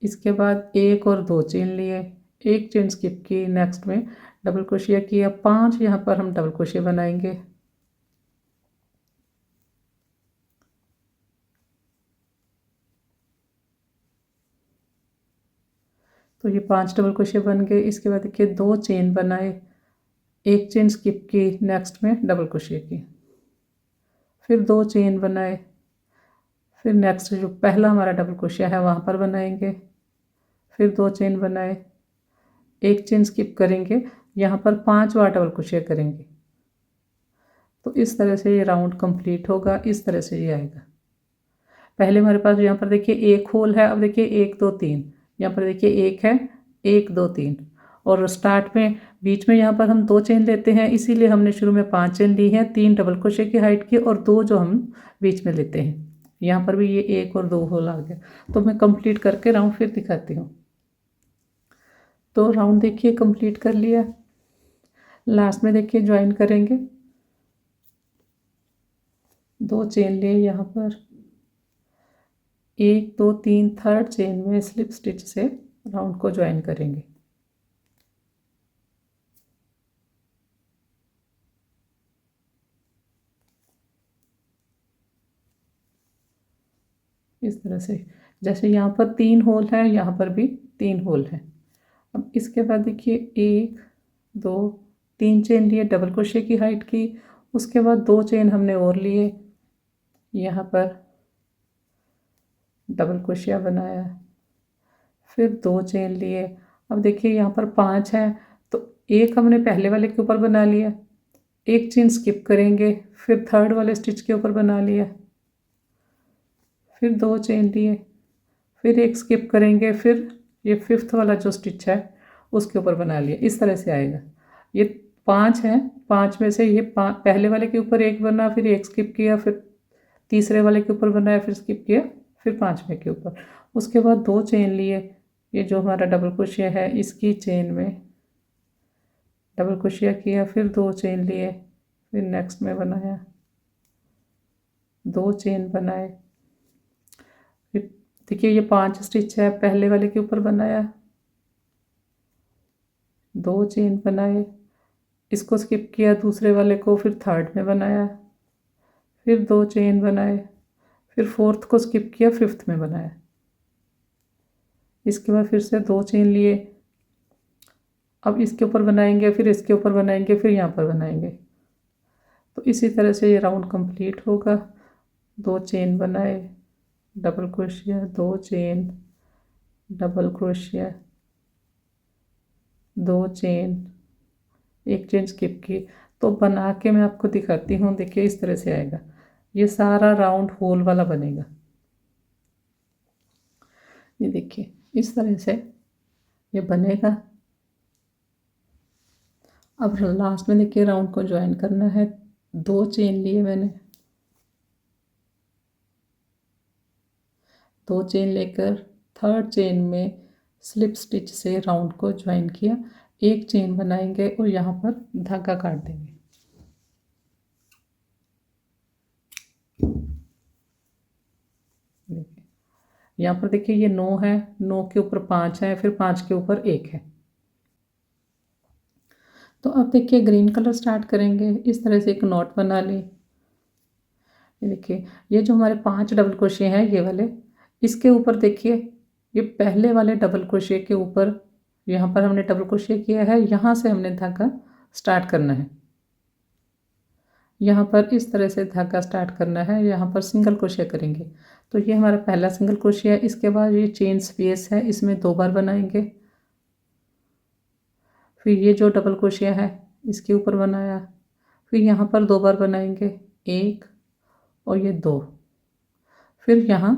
इसके बाद 1 और 2 चेन लिए, एक चेन स्किप की, नेक्स्ट में डबल क्रोशिया किया। 5 यहाँ पर हम डबल क्रोशिया बनाएंगे। तो ये 5 डबल क्रोशिया बन गए। इसके बाद देखिए 2 चेन बनाए, एक चेन स्किप की, नेक्स्ट में डबल क्रोशिया की, फिर 2 चेन बनाए, फिर नेक्स्ट जो पहला हमारा डबल क्रोशिया है वहाँ पर बनाएंगे, फिर 2 चेन बनाए, एक चेन स्किप करेंगे, यहाँ पर 5 बार डबल क्रोशिया करेंगे। तो इस तरह से ये राउंड कंप्लीट होगा। इस तरह से ये आएगा। पहले हमारे पास यहाँ पर देखिए एक होल है, अब देखिए 1 2 3, यहाँ पर देखिए एक है, 1 2 3, और स्टार्ट में बीच में यहाँ पर हम 2 चेन लेते हैं, इसीलिए हमने शुरू में 5 चेन ली हैं, 3 डबल क्रोशिया की हाइट की और 2 जो हम बीच में लेते हैं। यहाँ पर भी ये 1 और 2 होल आ गया। तो मैं कंप्लीट करके राउंड फिर दिखाती हूँ। तो राउंड देखिए कंप्लीट कर लिया। लास्ट में देखिए ज्वाइन करेंगे, 2 चेन लिए, यहाँ पर 1 2 3 थर्ड चेन में स्लिप स्टिच से राउंड को ज्वाइन करेंगे। इस तरह से, जैसे यहाँ पर 3 होल है, यहाँ पर भी 3 होल है। अब इसके बाद देखिए 1 2 3 चेन लिए, डबल क्रोशिया की हाइट की, उसके बाद 2 चेन हमने और लिए, यहाँ पर डबल क्रोशिया बनाया, फिर 2 चेन लिए। अब देखिए यहाँ पर 5 है, तो एक हमने पहले वाले के ऊपर बना लिया, एक चेन स्किप करेंगे, फिर थर्ड वाले स्टिच के ऊपर बना लिया, फिर 2 चेन लिए, फिर एक स्किप करेंगे, फिर ये 5th वाला जो स्टिच है उसके ऊपर बना लिया। इस तरह से आएगा। ये 5 है, 5 में से ये पहले वाले के ऊपर एक बना, फिर एक स्किप किया, फिर तीसरे वाले के ऊपर बनाया, फिर स्किप किया, फिर 5वें के ऊपर। उसके बाद 2 चेन लिए, ये जो हमारा डबल क्रोशिया है इसकी चेन में डबल क्रोशिया किया, फिर 2 चेन लिए, फिर नेक्स्ट में बनाया, 2 चेन बनाए, फिर देखिए ये 5 स्टिच है, पहले वाले के ऊपर बनाया, 2 चेन बनाए, इसको स्किप किया, दूसरे वाले को, फिर थर्ड में बनाया, फिर 2 चेन बनाए, फिर 4th को स्किप किया, 5th में बनाया। इसके बाद फिर से 2 चेन लिए, अब इसके ऊपर बनाएंगे, फिर इसके ऊपर बनाएंगे, फिर यहाँ पर बनाएंगे। तो इसी तरह से ये राउंड कंप्लीट होगा। 2 चेन बनाए, double crochet, 2 chain, double crochet, 2 chain, एक चेन स्किप की। तो बना के मैं आपको दिखाती हूँ। देखिए इस तरह से आएगा। ये सारा राउंड होल वाला बनेगा। ये देखिए इस तरह से ये बनेगा। अब लास्ट में देखिए राउंड को ज्वाइन करना है। 2 चेन लिए मैंने, 2 चेन लेकर थर्ड चेन में स्लिप स्टिच से राउंड को ज्वाइन किया। एक चेन बनाएंगे और यहाँ पर धागा काट देंगे। देखिए यहाँ पर देखिए ये 9 है, 9 के ऊपर 5 है, फिर 5 के ऊपर 1 है। तो अब देखिए ग्रीन कलर स्टार्ट करेंगे। इस तरह से एक नॉट बना ली। ये देखिए ये जो हमारे 5 डबल क्रोशे हैं ये वाले, इसके ऊपर देखिए ये पहले वाले डबल क्रोशे के ऊपर यहाँ पर हमने डबल क्रोशे किया है, यहाँ से हमने धागा स्टार्ट करना है। यहाँ पर इस तरह से धागा स्टार्ट करना है, यहाँ पर सिंगल क्रोशे करेंगे। तो ये हमारा पहला सिंगल क्रोशे है। इसके बाद ये चेन स्पेस है, इसमें 2 बार बनाएंगे। फिर ये जो डबल क्रोशे है इसके ऊपर बनाया, फिर यहाँ पर 2 बार बनाएंगे, 1 और ये 2। फिर यहाँ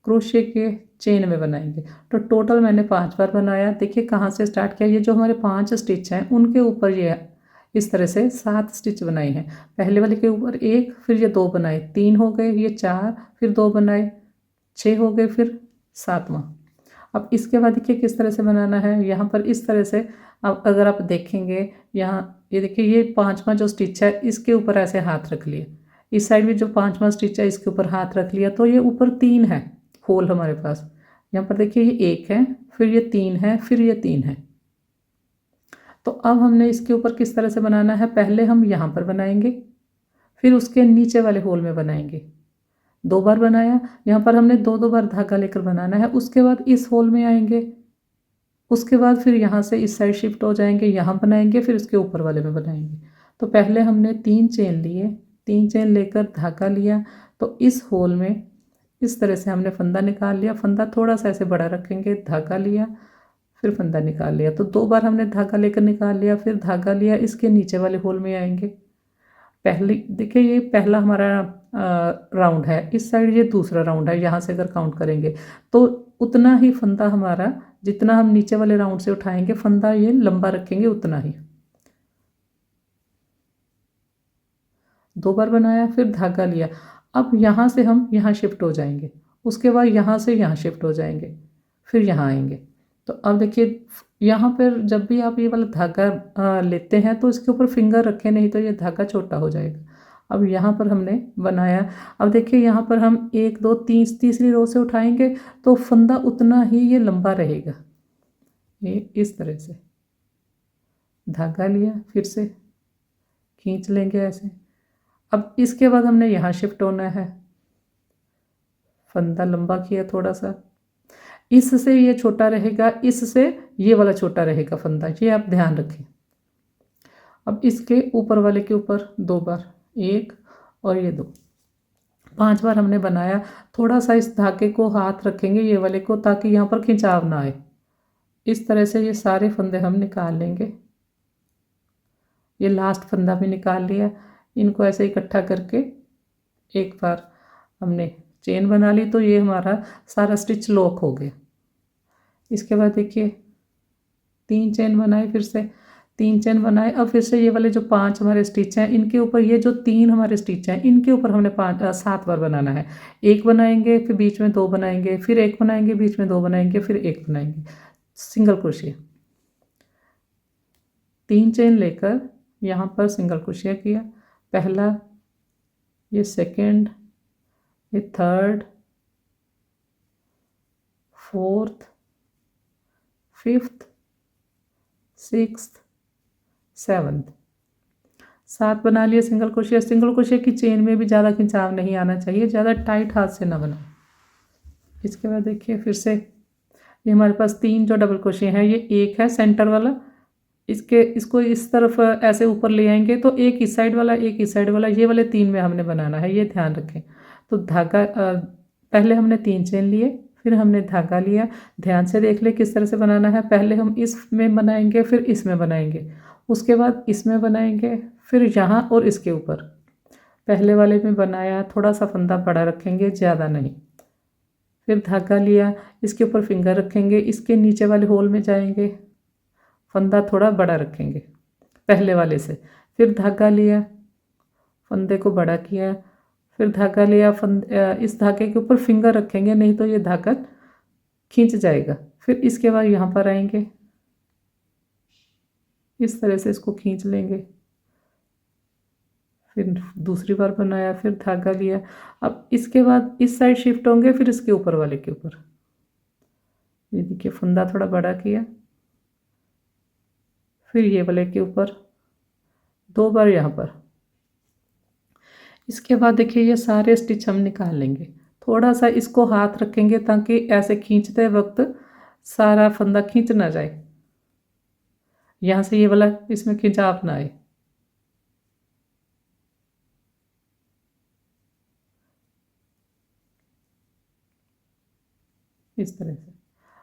क्रोशे के चेन में बनाएंगे। तो टोटल मैंने 5 बार बनाया। देखिए कहाँ से स्टार्ट किया, ये जो हमारे 5 स्टिच हैं उनके ऊपर ये इस तरह से 7 स्टिच बनाए हैं। पहले वाले के ऊपर 1, फिर ये 2 बनाए, 3 हो गए, ये 4, फिर 2 बनाए, 6 हो गए, फिर 7वां। अब इसके बाद देखिए किस तरह से बनाना है। यहाँ पर इस तरह से, अब अगर आप देखेंगे यहाँ ये देखिए ये 5वां जो स्टिच है इसके ऊपर ऐसे हाथ रख लिए। इस साइड में जो 5वां स्टिच है इसके ऊपर हाथ रख लिया, तो ये ऊपर 3 है होल हमारे पास। यहाँ पर देखिए ये 1 है, फिर ये 3 है, फिर ये 3 है। तो अब हमने इसके ऊपर किस तरह से बनाना है, पहले हम यहाँ पर बनाएंगे, फिर उसके नीचे वाले होल में बनाएंगे। 2 बार बनाया, यहाँ पर हमने 2-2 बार धागा लेकर बनाना है। उसके बाद इस होल में आएंगे, उसके बाद फिर यहाँ से इस साइड शिफ्ट हो जाएंगे, यहाँ बनाएंगे, फिर उसके ऊपर वाले में बनाएंगे। तो पहले हमने 3 चेन लिए, 3 चेन लेकर धागा लिया। तो इस होल में इस तरह से हमने फंदा निकाल लिया। फंदा थोड़ा सा ऐसे बड़ा रखेंगे, धागा लिया, फिर फंदा निकाल लिया। तो 2 बार हमने धागा लेकर निकाल लिया, फिर धागा लिया, इसके नीचे वाले होल में आएंगे। पहले देखिए ये पहला हमारा राउंड है, इस साइड ये दूसरा राउंड है। यहाँ से अगर काउंट करेंगे तो उतना ही फंदा हमारा, जितना हम नीचे वाले राउंड से उठाएंगे फंदा ये लंबा रखेंगे उतना ही। 2 बार बनाया, फिर धागा लिया। अब यहाँ से हम यहाँ शिफ्ट हो जाएंगे, उसके बाद यहाँ से यहाँ शिफ्ट हो जाएंगे, फिर यहाँ आएंगे। तो अब देखिए यहाँ पर जब भी आप ये वाला धागा लेते हैं तो इसके ऊपर फिंगर रखें, नहीं तो ये धागा छोटा हो जाएगा। अब यहाँ पर हमने बनाया। अब देखिए यहाँ पर हम 1 2 3 तीसरी रो से उठाएंगे तो फंदा उतना ही ये लंबा रहेगा। ये इस तरह से धागा लिया, फिर से खींच लेंगे ऐसे। अब इसके बाद हमने यहाँ शिफ्ट होना है, फंदा लंबा किया थोड़ा सा, इससे ये छोटा रहेगा, इससे ये वाला छोटा रहेगा फंदा, ये आप ध्यान रखें। अब इसके ऊपर वाले के ऊपर 2 बार, 1 और ये 2, 5 बार हमने बनाया। थोड़ा सा इस धागे को हाथ रखेंगे ये वाले को, ताकि यहाँ पर खिंचाव ना आए। इस तरह से ये सारे फंदे हम निकाल लेंगे। ये लास्ट फंदा भी निकाल लिया। इनको ऐसे इकट्ठा करके एक बार हमने चेन बना ली, तो ये हमारा सारा स्टिच लॉक हो गया। इसके बाद देखिए 3 चेन बनाए, फिर से 3 चेन बनाए। अब फिर से ये वाले जो 5 हमारे स्टिच हैं इनके ऊपर, ये जो 3 हमारे स्टिच हैं इनके ऊपर हमने 7 बार बनाना है। 1 बनाएंगे, फिर बीच में 2 बनाएंगे, फिर 1 बनाएंगे, बीच में 2 बनाएंगे, फिर 1 बनाएंगे, सिंगल क्रोशिया। 3 चेन लेकर यहाँ पर सिंगल क्रोशिया किया, पहला, ये सेकंड, ये third, fourth, fifth, sixth, 7th, 7 बना लिए सिंगल क्रोशिया। सिंगल क्रोशिया की चेन में भी ज़्यादा खिंचाव नहीं आना चाहिए, ज़्यादा टाइट हाथ से ना बनाओ। इसके बाद देखिए फिर से ये हमारे पास 3 जो डबल क्रोशिया हैं, ये 1 है सेंटर वाला, इसको इस तरफ ऐसे ऊपर ले आएंगे तो एक इस साइड वाला, एक इस साइड वाला, ये वाले 3 में हमने बनाना है, ये ध्यान रखें। तो धागा पहले हमने 3 चेन लिए, फिर हमने धागा लिया। ध्यान से देख ले किस तरह से बनाना है। पहले हम इसमें बनाएंगे, फिर इसमें बनाएंगे, उसके बाद इसमें बनाएंगे, फिर यहाँ और इसके ऊपर। पहले वाले में बनाया, थोड़ा सा फंदा बड़ा रखेंगे, ज़्यादा नहीं। फिर धागा लिया, इसके ऊपर फिंगर रखेंगे, इसके नीचे वाले होल में जाएंगे, फंदा थोड़ा बड़ा रखेंगे, पहले वाले से, फिर धागा लिया, फंदे को बड़ा किया, फिर धागा लिया, इस धागे के ऊपर फिंगर रखेंगे नहीं तो ये धागा खींच जाएगा। फिर इसके बाद यहाँ पर आएंगे, इस तरह से इसको खींच लेंगे, फिर दूसरी बार बनाया, फिर धागा लिया। अब इसके बाद इस साइड शिफ्ट होंगे, फिर इसके ऊपर वाले के ऊपर, ये देखिए फंदा थोड़ा बड़ा किया, फिर ये वाले के ऊपर 2 बार यहाँ पर। इसके बाद देखिए ये सारे स्टिच हम निकाल लेंगे। थोड़ा सा इसको हाथ रखेंगे ताकि ऐसे खींचते वक्त सारा फंदा खींच ना जाए, यहाँ से ये वाला इसमें खिंचाव ना आए। इस तरह से।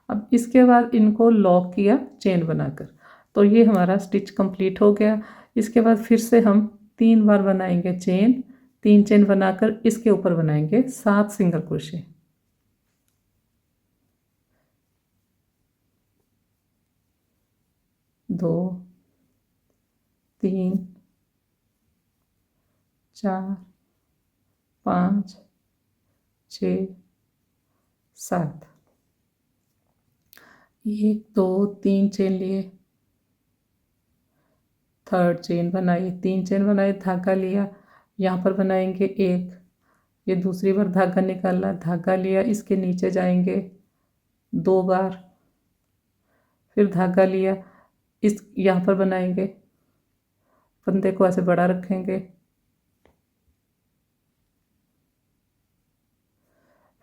अब इसके बाद इनको लॉक किया चेन बनाकर, तो ये हमारा स्टिच कंप्लीट हो गया। इसके बाद फिर से हम 3 बार बनाएंगे चेन, 3 चेन बनाकर इसके ऊपर बनाएंगे 7 सिंगल क्रोशे। 2 3 4 5 6 7, 1 2 3 चेन लिए, थर्ड चेन बनाई, 3 चेन बनाए, धागा लिया, यहाँ पर बनाएंगे 1, ये दूसरी बार धागा निकाला, धागा लिया, इसके नीचे जाएंगे 2 बार, फिर धागा लिया, इस यहाँ पर बनाएंगे, फंदे को ऐसे बड़ा रखेंगे,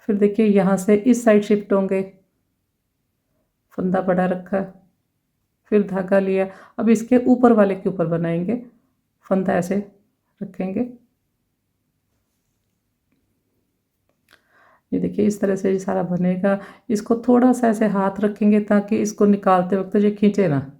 फिर देखिए यहाँ से इस साइड शिफ्ट होंगे, फंदा बड़ा रखा, फिर धागा लिया। अब इसके ऊपर वाले के ऊपर बनाएंगे, फंदा ऐसे रखेंगे, ये देखिए इस तरह से ये सारा बनेगा। इसको थोड़ा सा ऐसे हाथ रखेंगे ताकि इसको निकालते वक्त ये खींचे ना।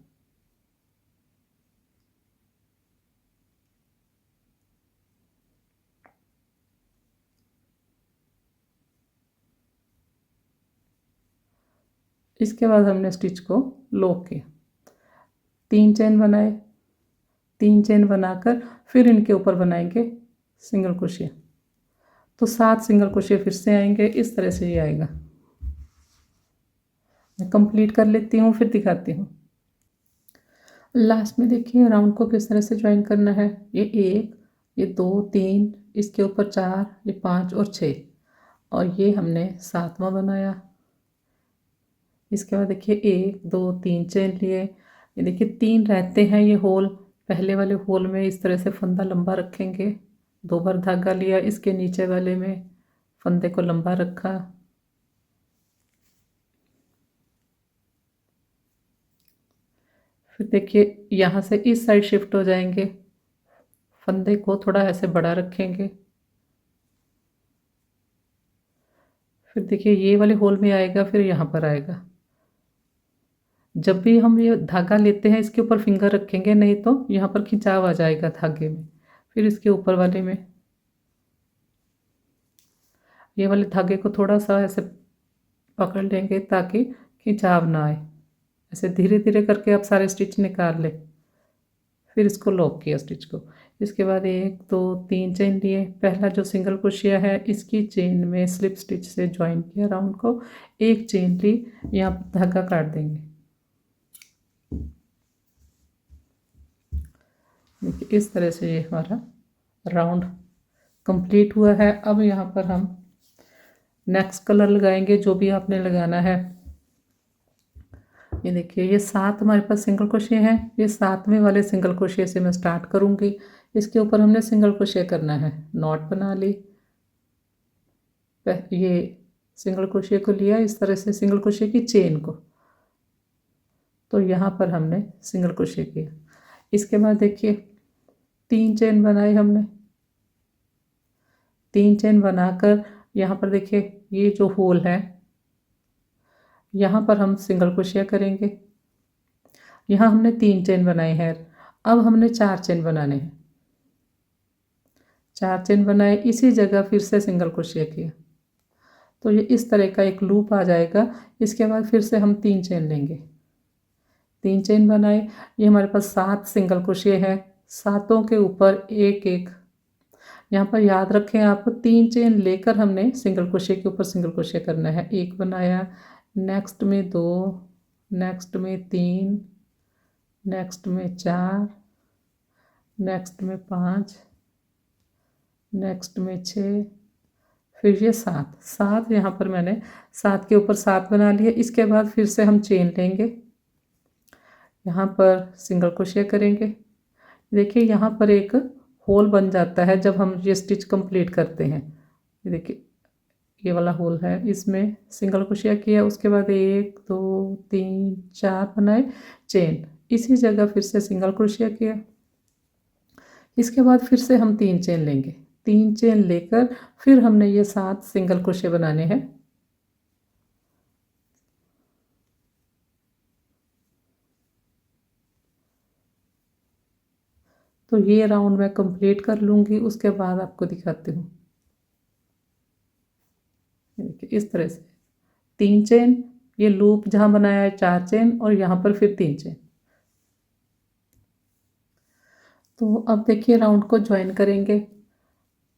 इसके बाद हमने स्टिच को लॉक किया, 3 चेन बनाए, 3 चेन बनाकर फिर इनके ऊपर बनाएंगे सिंगल क्रोशिया, तो 7 सिंगल क्रोशिया फिर से आएंगे। इस तरह से ये आएगा। मैं कंप्लीट कर लेती हूँ, फिर दिखाती हूँ। लास्ट में देखिए राउंड को किस तरह से ज्वाइन करना है। ये 1, ये 2 3, इसके ऊपर 4, ये 5 और 6, और ये हमने 7वां बनाया। इसके बाद देखिए 1 2 3 चेन लिए, ये देखिए 3 रहते हैं ये होल, पहले वाले होल में इस तरह से फंदा लंबा रखेंगे, 2 बार धागा लिया, इसके नीचे वाले में फंदे को लंबा रखा, फिर देखिए यहाँ से इस साइड शिफ्ट हो जाएंगे, फंदे को थोड़ा ऐसे बड़ा रखेंगे, फिर देखिए ये वाले होल में आएगा, फिर यहाँ पर आएगा। जब भी हम ये धागा लेते हैं इसके ऊपर फिंगर रखेंगे, नहीं तो यहाँ पर खिंचाव आ जाएगा धागे में। फिर इसके ऊपर वाले में ये वाले धागे को थोड़ा सा ऐसे पकड़ लेंगे ताकि खिंचाव ना आए। ऐसे धीरे धीरे करके आप सारे स्टिच निकाल लें, फिर इसको लॉक किया स्टिच को। इसके बाद 1 2 3 चेन लिए, पहला जो सिंगल क्रोशिया है इसकी चेन में स्लिप स्टिच से ज्वाइन किया राउंड को, 1 चेन ली, यहाँ पर धागा काट देंगे। देखिए इस तरह से ये हमारा राउंड कंप्लीट हुआ है। अब यहाँ पर हम नेक्स्ट कलर लगाएंगे, जो भी आपने लगाना है। ये देखिए ये 7 हमारे पास सिंगल क्रोशिया है, ये 7वें वाले सिंगल क्रोशिया से मैं स्टार्ट करूँगी। इसके ऊपर हमने सिंगल क्रोशिया करना है, नॉट बना ली, ये सिंगल क्रोशिया को लिया, इस तरह से सिंगल क्रोशिया की चेन को, तो यहाँ पर हमने सिंगल क्रोशिया किया। इसके बाद देखिए 3 चेन बनाए हमने, 3 चेन बनाकर यहाँ पर देखिए ये जो होल है यहाँ पर हम सिंगल क्रोशिया करेंगे। यहाँ हमने 3 चेन बनाए हैं, अब हमने 4 चेन बनाने हैं। 4 चेन बनाए, इसी जगह फिर से सिंगल क्रोशिया किया, तो ये इस तरह का एक लूप आ जाएगा। इसके बाद फिर से हम 3 चेन लेंगे, 3 चेन बनाए। ये हमारे पास 7 सिंगल क्रोशिया है, सातों के ऊपर एक एक। यहाँ पर याद रखें आप 3 चेन लेकर हमने सिंगल क्रोशिया के ऊपर सिंगल क्रोशिया करना है। एक बनाया, नेक्स्ट में 2, नेक्स्ट में 3, नेक्स्ट में 4, नेक्स्ट में 5, नेक्स्ट में 6, फिर ये 7 यहाँ पर मैंने 7 के ऊपर 7 बना लिए। इसके बाद फिर से हम चेन लेंगे, यहाँ पर सिंगल क्रोशिया करेंगे। देखिए यहाँ पर एक होल बन जाता है जब हम ये स्टिच कंप्लीट करते हैं। ये देखिए ये वाला होल है, इसमें सिंगल क्रोशिया किया, उसके बाद 1 2 3 4 बनाए चेन, इसी जगह फिर से सिंगल क्रोशिया किया। इसके बाद फिर से हम 3 चेन लेंगे, 3 चेन लेकर फिर हमने ये 7 सिंगल क्रोशिया बनाने हैं। तो ये राउंड मैं कंप्लीट कर लूँगी, उसके बाद आपको दिखाती हूँ। देखिए इस तरह से 3 चेन, ये लूप जहाँ बनाया है 4 चेन और यहाँ पर फिर 3 चेन। तो अब देखिए राउंड को ज्वाइन करेंगे।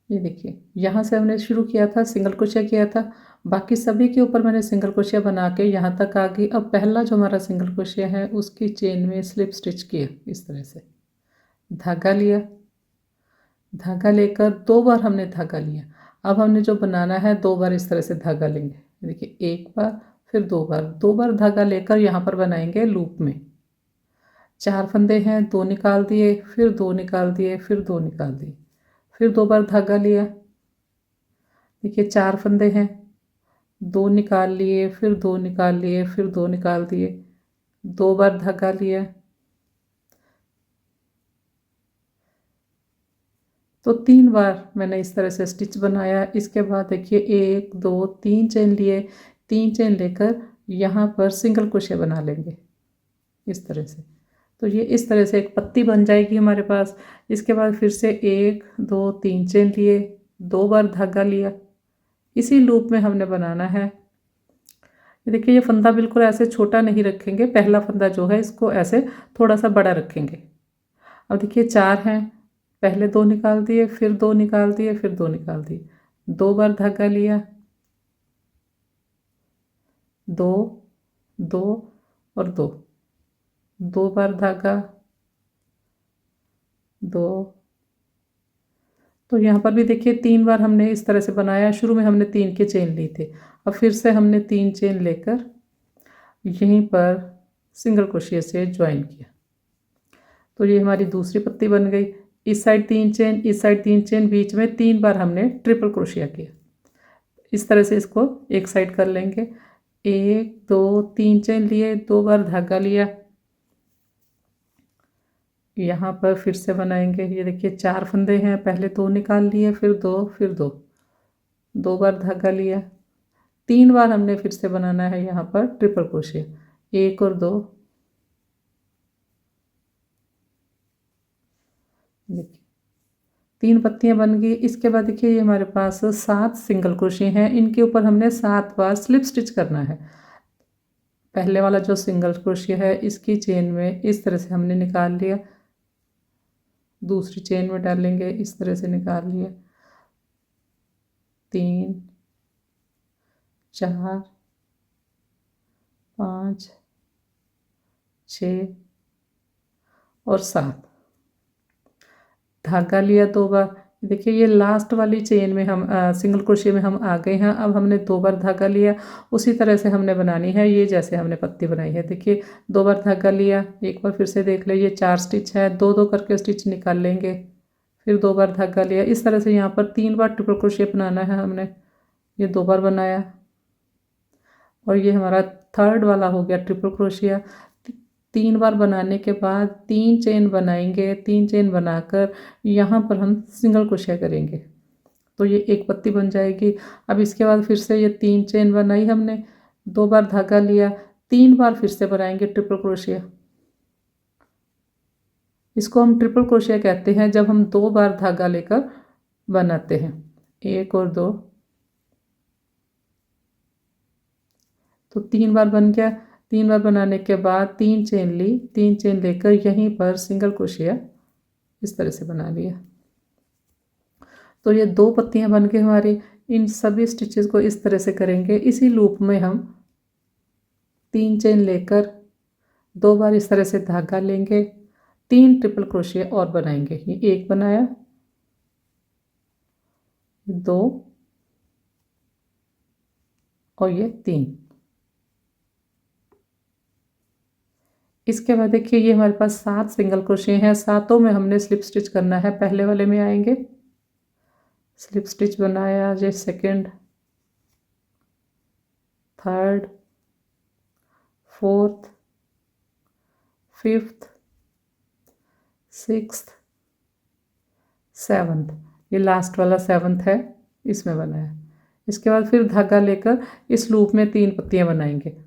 ये देखिए यहाँ से हमने शुरू किया था, सिंगल क्रोशिया किया था, बाकी सभी के ऊपर मैंने सिंगल क्रोशिया बना के यहाँ तक आ गई। अब पहला जो हमारा सिंगल क्रोशिया है उसकी चेन में स्लिप स्टिच किया, इस तरह से धागा लिया, धागा लेकर 2 बार हमने धागा लिया। अब हमने जो बनाना है 2 बार इस तरह से धागा लेंगे। देखिए 1 बार फिर 2 बार धागा लेकर यहाँ पर बनाएंगे लूप में। 4 फंदे हैं, 2 निकाल दिए, फिर 2 निकाल दिए, फिर 2 निकाल दिए, फिर 2 बार धागा लिया। देखिए 4 फंदे हैं, 2 निकाल लिए, फिर 2 निकाल लिए, फिर 2 निकाल दिए, 2 बार धागा लिया। तो 3 बार मैंने इस तरह से स्टिच बनाया। इसके बाद देखिए 1 2 3 चेन लिए, 3 चेन लेकर यहाँ पर सिंगल क्रोशिया बना लेंगे इस तरह से। तो ये इस तरह से एक पत्ती बन जाएगी हमारे पास। इसके बाद फिर से 1 2 3 चेन लिए, 2 बार धागा लिया, इसी लूप में हमने बनाना है। ये देखिए ये फंदा बिल्कुल ऐसे छोटा नहीं रखेंगे, पहला फंदा जो है इसको ऐसे थोड़ा सा बड़ा रखेंगे। अब देखिए 4 हैं, पहले 2 निकाल दिए, फिर 2 निकाल दिए, फिर 2 निकाल दिए, 2 बार धागा लिया, 2 2 और 2, 2 बार धागा, 2। तो यहाँ पर भी देखिए 3 बार हमने इस तरह से बनाया। शुरू में हमने 3 के चेन ली थे, अब फिर से हमने 3 चेन लेकर यहीं पर सिंगल क्रोशिया से ज्वाइन किया। तो ये हमारी दूसरी पत्ती बन गई। इस साइड 3 चेन, इस साइड 3 चेन, बीच में 3 बार हमने ट्रिपल क्रोशिया किया। इस तरह से इसको एक साइड कर लेंगे। 1 2 3 चेन लिए, 2 बार धागा लिया, यहाँ पर फिर से बनाएंगे। ये देखिए 4 फंदे हैं, पहले 2 निकाल लिए, फिर 2, फिर 2, 2 बार धागा लिया। 3 बार हमने फिर से बनाना है यहाँ पर ट्रिपल क्रोशिया, 1 और 2। देखिए 3 पत्तियाँ बन गई। इसके बाद देखिए ये हमारे पास 7 सिंगल क्रोशिया हैं, इनके ऊपर हमने 7 बार स्लिप स्टिच करना है। पहले वाला जो सिंगल क्रोशिया है इसकी चेन में इस तरह से हमने निकाल लिया, दूसरी चेन में डालेंगे, इस तरह से निकाल लिया, 3 4 5 6 और 7, धागा लिया 2 बार। देखिए ये लास्ट वाली चेन में हम सिंगल क्रोशिया में हम आ गए हैं। अब हमने 2 बार धागा लिया, उसी तरह से हमने बनानी है ये जैसे हमने पत्ती बनाई है। देखिए 2 बार धागा लिया, एक बार फिर से देख ले, ये 4 स्टिच है, 2 2 करके स्टिच निकाल लेंगे, फिर 2 बार धागा लिया। इस तरह से यहाँ पर 3 बार ट्रिपल क्रोशिया बनाना है हमने। ये 2 बार बनाया और ये हमारा थर्ड वाला हो गया ट्रिपल क्रोशिया। 3 बार बनाने के बाद 3 चेन बनाएंगे, 3 चेन बनाकर यहाँ पर हम सिंगल क्रोशिया करेंगे, तो ये एक पत्ती बन जाएगी। अब इसके बाद फिर से ये 3 चेन बनाई हमने, 2 बार धागा लिया, 3 बार फिर से बनाएंगे ट्रिपल क्रोशिया। इसको हम ट्रिपल क्रोशिया कहते हैं जब हम 2 बार धागा लेकर बनाते हैं, 1 और 2। तो 3 बार बन गया। 3 बार बनाने के बाद 3 चेन ली, 3 चेन लेकर यहीं पर सिंगल क्रोशिया इस तरह से बना लिया। तो ये 2 पत्तियां बन गई हमारी। इन सभी स्टिचेस को इस तरह से करेंगे। इसी लूप में हम 3 चेन लेकर 2 बार इस तरह से धागा लेंगे, 3 ट्रिपल क्रोशिया और बनाएंगे। ये 1 बनाया, 2 और ये 3। इसके बाद देखिए ये हमारे पास 7 सिंगल क्रोशिया हैं। सातों में हमने स्लिप स्टिच करना है। पहले वाले में आएंगे, स्लिप स्टिच बनाया, ये second, third, fourth, fifth, sixth, seventh. ये लास्ट वाला 7th है, इसमें बनाया। इसके बाद फिर धागा लेकर इस लूप में 3 पत्तियां बनाएंगे।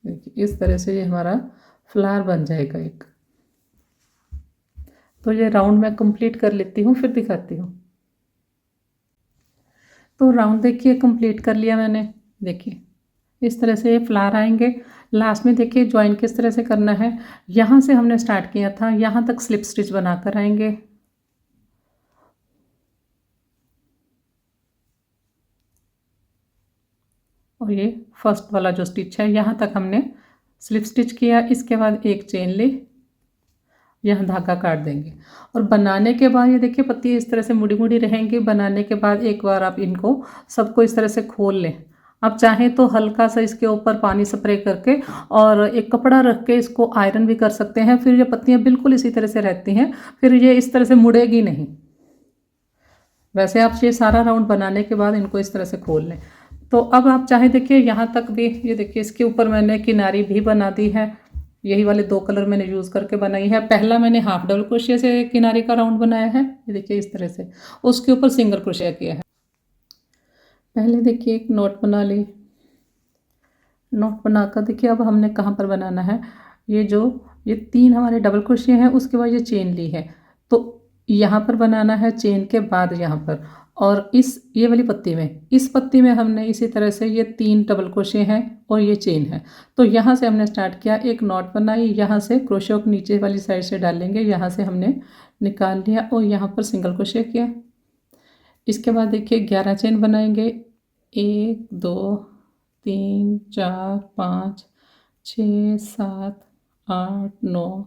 देखिए इस तरह से ये हमारा फ्लावर बन जाएगा एक। तो ये राउंड मैं कंप्लीट कर लेती हूँ, फिर दिखाती हूँ। तो राउंड देखिए कंप्लीट कर लिया मैंने। देखिए इस तरह से ये फ्लावर आएंगे। लास्ट में देखिए ज्वाइन किस तरह से करना है। यहाँ से हमने स्टार्ट किया था, यहाँ तक स्लिप स्टिच बनाकर आएंगे। और ये फर्स्ट वाला जो स्टिच है यहाँ तक हमने स्लिप स्टिच किया। इसके बाद एक चेन ली, यहाँ धागा काट देंगे। और बनाने के बाद ये देखिए पत्ती इस तरह से मुड़ी मुड़ी रहेंगी। बनाने के बाद एक बार आप इनको सबको इस तरह से खोल लें। आप चाहें तो हल्का सा इसके ऊपर पानी स्प्रे करके और एक कपड़ा रख के इसको आयरन भी कर सकते हैं। फिर ये पत्तियाँ बिल्कुल इसी तरह से रहती हैं, फिर ये इस तरह से मुड़ेगी नहीं। वैसे आप ये सारा राउंड बनाने के बाद इनको इस तरह से खोल लें। तो अब आप चाहे देखिए यहाँ तक भी, ये देखिए इसके ऊपर मैंने किनारी भी बना दी है। यही वाले 2 कलर मैंने यूज़ करके बनाई है। पहला मैंने हाफ डबल क्रोशिया से किनारे का राउंड बनाया है, ये देखिए इस तरह से। उसके ऊपर सिंगल क्रोशिया किया है। पहले देखिए एक नॉट बना ली। नॉट बनाकर देखिए अब हमने कहाँ पर बनाना है। ये 3 हमारे डबल क्रोशिया हैं, उसके बाद ये चेन ली है। तो यहाँ पर बनाना है, चेन के बाद यहाँ पर। और ये वाली पत्ती में, इस पत्ती में हमने इसी तरह से ये 3 डबल क्रोशिया हैं और ये चेन है। तो यहाँ से हमने स्टार्ट किया, एक नॉट बनाई, यहाँ से क्रोशिया को नीचे वाली साइड से डालेंगे, यहाँ से हमने निकाल लिया और यहाँ पर सिंगल क्रोशिया किया। इसके बाद देखिए 11 चेन बनाएंगे। 1 2 3 4 5 6 7 8 9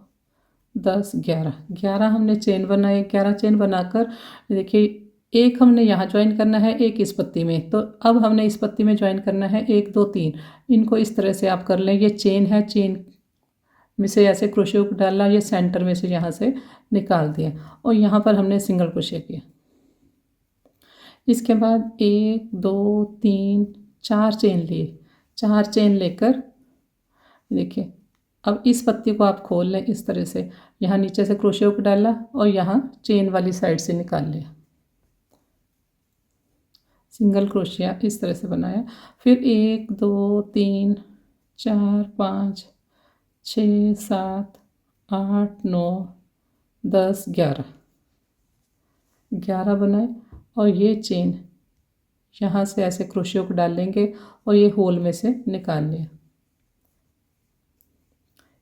10 11 हमने चेन बनाए। 11 चेन बनाकर देखिए एक हमने यहाँ ज्वाइन करना है, एक इस पत्ती में। तो अब हमने इस पत्ती में ज्वाइन करना है 1 2 3। इनको इस तरह से आप कर लें। ये चेन है, चेन में से ऐसे क्रोशिया को डाला, ये सेंटर में से यहाँ से निकाल दिया और यहाँ पर हमने सिंगल क्रोशिया किया। इसके बाद 1 2 3 4 चेन लिए। 4 चेन लेकर देखिए अब इस पत्ती को आप खोल लें इस तरह से। यहाँ नीचे से क्रोशिया को डाला और यहाँ चेन वाली साइड से निकाल लिया, सिंगल क्रोशिया इस तरह से बनाया। फिर 1 2 3 4 5 6 7 8 9 10 11 बनाए और ये चेन यहाँ से ऐसे क्रोशिया को डालेंगे और ये होल में से निकाल लिया।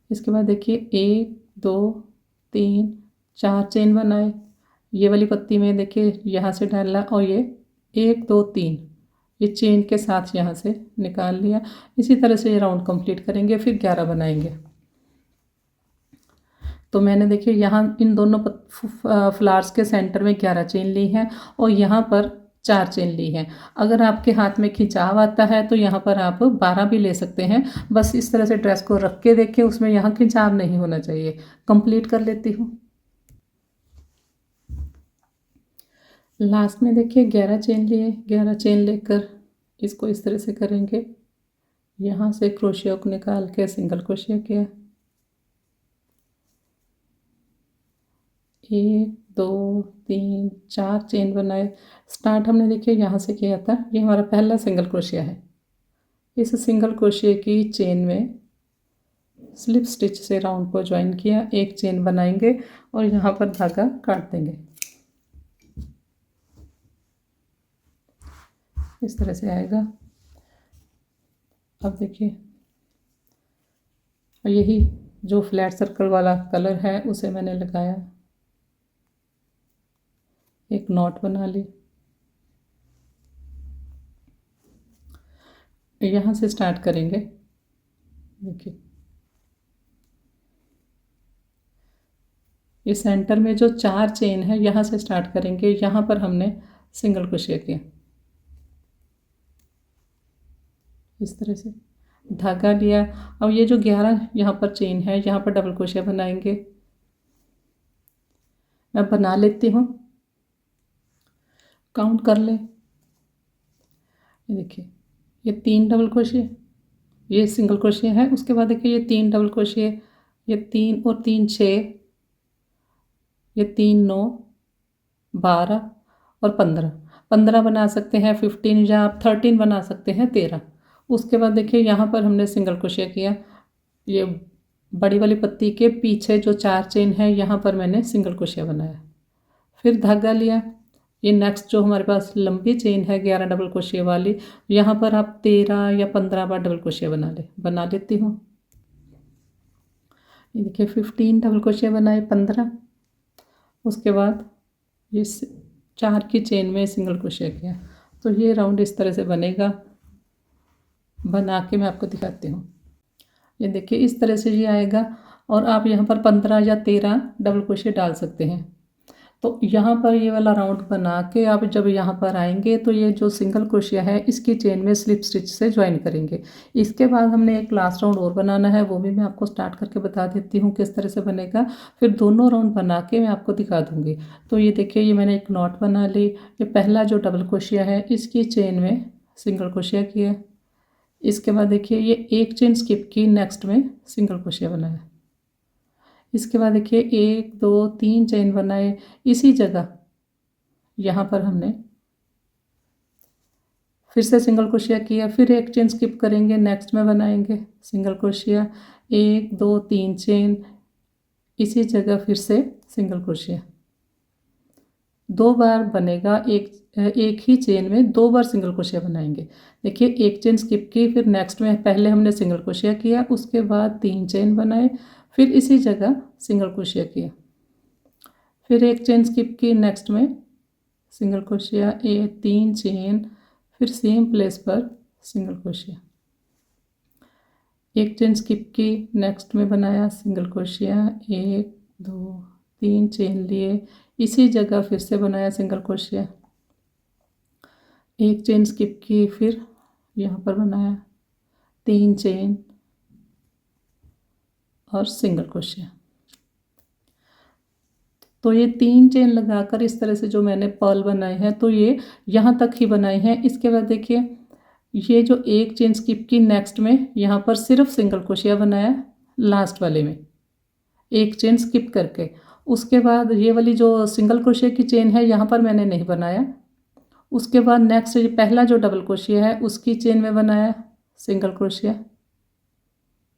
इसके बाद देखिए 1 2 3 4 चेन बनाए। ये वाली पत्ती में देखिए यहाँ से डाला और ये 1 2 3 ये चेन के साथ यहाँ से निकाल लिया। इसी तरह से ये राउंड कंप्लीट करेंगे, फिर 11 बनाएंगे। तो मैंने देखिए यहाँ इन दोनों फ्लावर्स के सेंटर में 11 चेन ली हैं और यहाँ पर 4 चेन ली हैं। अगर आपके हाथ में खिंचाव आता है तो यहाँ पर आप 12 भी ले सकते हैं। बस इस तरह से ड्रेस को रख के देखिए, उसमें यहाँ खिंचाव नहीं होना चाहिए। कंप्लीट कर लेती हूँ। लास्ट में देखिए 11 चेन लिए। 11 चेन लेकर इसको इस तरह से करेंगे। यहाँ से क्रोशिया को निकाल के सिंगल क्रोशिया किया। 1 2 3 4 चेन बनाए। स्टार्ट हमने देखिए यहाँ से किया था। ये हमारा पहला सिंगल क्रोशिया है। इस सिंगल क्रोशिया की चेन में स्लिप स्टिच से राउंड को ज्वाइन किया। एक चेन बनाएंगे और यहाँ पर धागा काट देंगे। इस तरह से आएगा। अब देखिए, यही जो फ्लैट सर्कल वाला कलर है उसे मैंने लगाया, एक नॉट बना ली। यहाँ से स्टार्ट करेंगे। देखिए, ये सेंटर में जो 4 चेन है यहाँ से स्टार्ट करेंगे। यहाँ पर हमने सिंगल क्रोशिया किया, इस तरह से धागा लिया। अब ये जो 11 यहाँ पर चेन है, यहाँ पर डबल क्रोशिया बनाएंगे। मैं बना लेती हूँ, काउंट कर ले। ये देखिए, ये 3 डबल क्रोशिया, ये सिंगल क्रोशिया है। उसके बाद देखिए, ये 3 डबल क्रोशिया, ये 3 और 3 6, ये 3 9 12 और 15 बना सकते हैं, 15 या आप 13 बना सकते हैं, 13। उसके बाद देखिए, यहाँ पर हमने सिंगल क्रोशिया किया। ये बड़ी वाली पत्ती के पीछे जो 4 चेन है यहाँ पर मैंने सिंगल क्रोशिया बनाया। फिर धागा लिया। ये नेक्स्ट जो हमारे पास लंबी चेन है 11 डबल क्रोशिया वाली, यहाँ पर आप 13 या 15 बार डबल क्रोशिया बना लेती हूँ। ये देखिए, 15 डबल क्रोशिया बनाए, 15। उसके बाद ये 4 की चेन में सिंगल क्रोशिया किया। तो ये राउंड इस तरह से बनेगा। बना के मैं आपको दिखाती हूँ। ये देखिए, इस तरह से ये आएगा। और आप यहाँ पर 15 या 13 डबल क्रोशिया डाल सकते हैं। तो यहाँ पर ये वाला राउंड बना के आप जब यहाँ पर आएंगे तो ये जो सिंगल क्रोशिया है इसकी चेन में स्लिप स्टिच से ज्वाइन करेंगे। इसके बाद हमने एक लास्ट राउंड और बनाना है, वो भी मैं आपको स्टार्ट करके बता देती हूँ किस तरह से बनेगा। फिर दोनों राउंड बना के मैं आपको दिखा दूँगी। तो ये देखिए, ये मैंने एक नॉट बना ली। ये पहला जो डबल क्रोशिया है इसकी चेन में सिंगल क्रोशिया किया। इसके बाद देखिए, ये एक चेन स्किप की, नेक्स्ट में सिंगल क्रोशिया बनाया। इसके बाद देखिए, 1 2 3 चेन बनाए। इसी जगह यहाँ पर हमने फिर से सिंगल क्रोशिया किया। फिर एक चेन स्किप करेंगे, नेक्स्ट में बनाएंगे सिंगल क्रोशिया। 1 2 3 चेन, इसी जगह फिर से सिंगल क्रोशिया। 2 बार बनेगा, एक ही चेन में 2 बार सिंगल क्रोशिया बनाएंगे। देखिए, एक चेन स्किप की, फिर नेक्स्ट में पहले हमने सिंगल क्रोशिया किया, उसके बाद 3 चेन बनाए, फिर इसी जगह सिंगल क्रोशिया किया। फिर एक चेन स्किप की, नेक्स्ट में सिंगल क्रोशिया, 3 चेन, फिर सेम प्लेस पर सिंगल क्रोशिया। एक चेन स्किप की, नेक्स्ट में बनाया सिंगल क्रोशिया, 1 2 3 चेन लिए, इसी जगह फिर से बनाया सिंगल क्रोशिया। एक चेन स्किप की, फिर यहाँ पर बनाया 3 चेन और सिंगल क्रोशिया। तो ये 3 चेन लगाकर इस तरह से जो मैंने पर्ल बनाए हैं, तो ये यहाँ तक ही बनाए हैं। इसके बाद देखिए, ये जो एक चेन स्किप की, नेक्स्ट में यहाँ पर सिर्फ सिंगल क्रोशिया बनाया, लास्ट वाले में एक चेन स्किप करके। उसके बाद ये वाली जो सिंगल क्रोशिया की चेन है यहाँ पर मैंने नहीं बनाया। उसके बाद नेक्स्ट ये पहला जो डबल क्रोशिया है उसकी चेन में बनाया सिंगल क्रोशिया,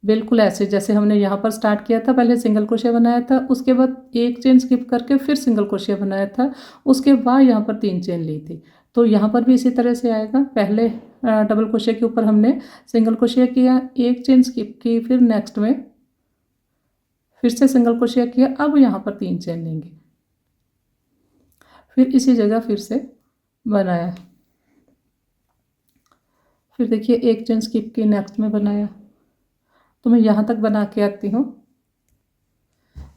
बिल्कुल ऐसे जैसे हमने यहाँ पर स्टार्ट किया था। पहले सिंगल क्रोशिया बनाया था, उसके बाद एक चेन स्किप करके फिर सिंगल क्रोशिया बनाया था, उसके बाद यहाँ पर 3 चेन ली थी। तो यहाँ पर भी इसी तरह से आएगा। पहले डबल क्रोशिया के ऊपर हमने सिंगल क्रोशिया किया, एक चेन स्किप की, फिर नेक्स्ट में फिर से सिंगल क्रोशिया किया। अब यहाँ पर 3 चेन लेंगे, फिर इसी जगह फिर से बनाया। फिर देखिए, एक चेन स्किप की, नेक्स्ट में बनाया। तो मैं यहाँ तक बना के आती हूँ,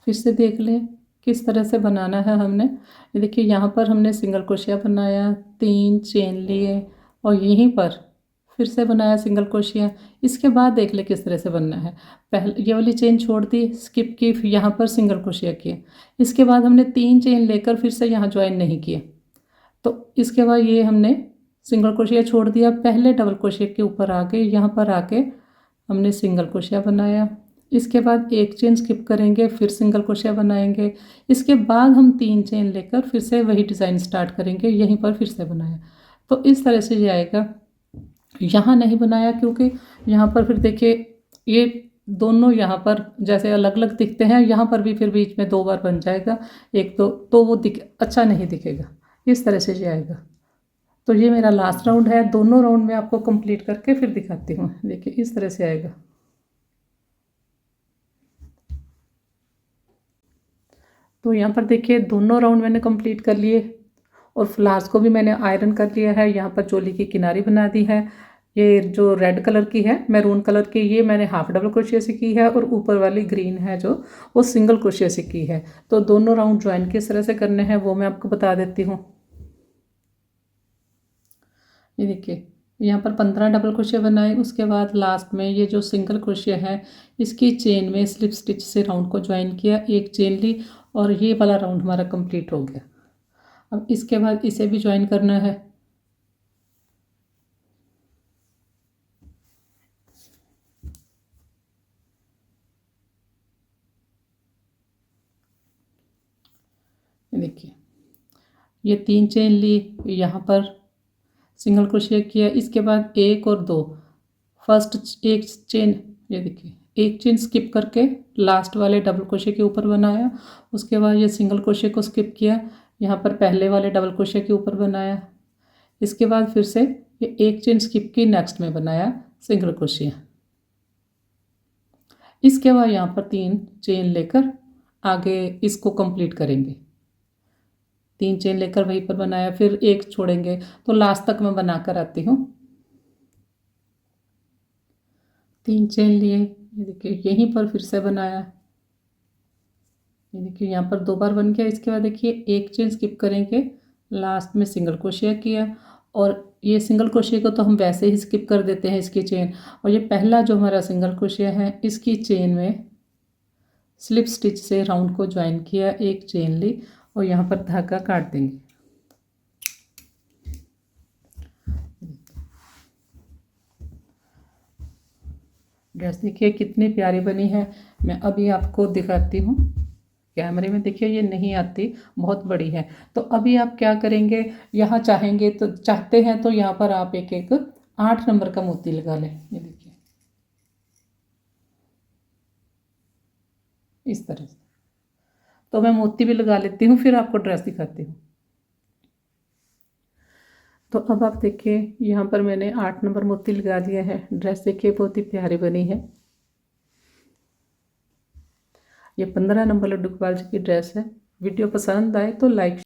फिर से देख लें किस तरह से बनाना है हमने। ये देखिए, यहाँ पर हमने सिंगल क्रोशिया बनाया, 3 चेन लिए और यहीं पर फिर से बनाया सिंगल क्रोशिया। इसके बाद देख ले किस तरह से बनना है। पहले ये वाली चेन छोड़ दी, स्किप की, फिर यहाँ पर सिंगल क्रोशिया किया। इसके बाद हमने 3 चेन लेकर फिर से यहाँ ज्वाइन नहीं किया। तो इसके बाद ये हमने सिंगल क्रोशिया छोड़ दिया, पहले डबल क्रोशिया के ऊपर आके यहाँ पर आके हमने सिंगल क्रोशिया बनाया। इसके बाद एक चेन स्किप करेंगे, फिर सिंगल क्रोशिया बनाएंगे। इसके बाद हम 3 चेन लेकर फिर से वही डिज़ाइन स्टार्ट करेंगे, यहीं पर फिर से बनाया। तो इस तरह से ये आएगा। यहाँ नहीं बनाया क्योंकि यहाँ पर फिर देखिए, ये दोनों यहाँ पर जैसे अलग अलग दिखते हैं, यहाँ पर भी फिर बीच में 2 बार बन जाएगा एक तो वो अच्छा नहीं दिखेगा। इस तरह से ये आएगा। तो ये मेरा लास्ट राउंड है। दोनों राउंड में आपको कंप्लीट करके फिर दिखाती हूँ। देखिए इस तरह से आएगा। तो यहाँ पर देखिए दोनों राउंड मैंने कंप्लीट कर लिए और फ्लावर्स को भी मैंने आयरन कर लिया है। यहाँ पर चोली की किनारी बना दी है। ये जो रेड कलर की है, मैरून कलर की, ये मैंने हाफ डबल क्रोशिया से की है और ऊपर वाली ग्रीन है जो, वो सिंगल क्रोशिया से की है। तो दोनों राउंड ज्वाइन किस तरह से करने हैं वो मैं आपको बता देती हूँ। ये देखिए यहाँ पर 15 डबल क्रोशिया बनाए, उसके बाद लास्ट में ये जो सिंगल क्रोशिया है इसकी चेन में स्लिप स्टिच से राउंड को ज्वाइन किया, एक चेन ली और ये वाला राउंड हमारा कंप्लीट हो गया। अब इसके बाद इसे भी ज्वाइन करना है। देखिए ये 3 चेन ली, यहाँ पर सिंगल क्रोशिया किया, इसके बाद 1 और 2, फर्स्ट एक चेन, ये देखिए एक चेन स्किप करके लास्ट वाले डबल क्रोशिया के ऊपर बनाया, उसके बाद ये सिंगल क्रोशिया को स्किप किया, यहाँ पर पहले वाले डबल क्रोशिया के ऊपर बनाया, इसके बाद फिर से ये एक चेन स्किप की, नेक्स्ट में बनाया सिंगल क्रोशिया। इसके बाद यहाँ पर 3 चेन लेकर आगे इसको कंप्लीट करेंगे। 3 चेन लेकर वहीं पर बनाया, फिर एक छोड़ेंगे, तो लास्ट तक मैं बनाकर आती हूँ। 3 चेन लिए, ये देखिए यहीं पर फिर से बनाया, ये देखिए यहाँ पर 2 बार बन गया। इसके बाद देखिए एक चेन स्किप करेंगे, लास्ट में सिंगल क्रोशिया किया, और ये सिंगल क्रोशिया को तो हम वैसे ही स्किप कर देते हैं इसकी चेन, और ये पहला जो हमारा सिंगल क्रोशिया है इसकी चेन में स्लिप स्टिच से राउंड को ज्वाइन किया, एक चेन ली और यहाँ पर धागा काट देंगे। ड्रेस देखिए कितनी प्यारी बनी है। मैं अभी आपको दिखाती हूँ। कैमरे में देखिए ये नहीं आती, बहुत बड़ी है। तो अभी आप क्या करेंगे, यहाँ चाहेंगे तो, चाहते हैं तो यहाँ पर आप एक एक 8 नंबर का मोती लगा लें। ये देखिए इस तरह से। तो मैं मोती भी लगा लेती हूँ, फिर आपको ड्रेस दिखाती हूँ। तो अब आप देखिए यहाँ पर मैंने 8 नंबर मोती लगा दिया है। ड्रेस देखिए बहुत ही प्यारी बनी है। ये 15 नंबर लड्डू गोपाल जी की ड्रेस है। वीडियो पसंद आए तो लाइक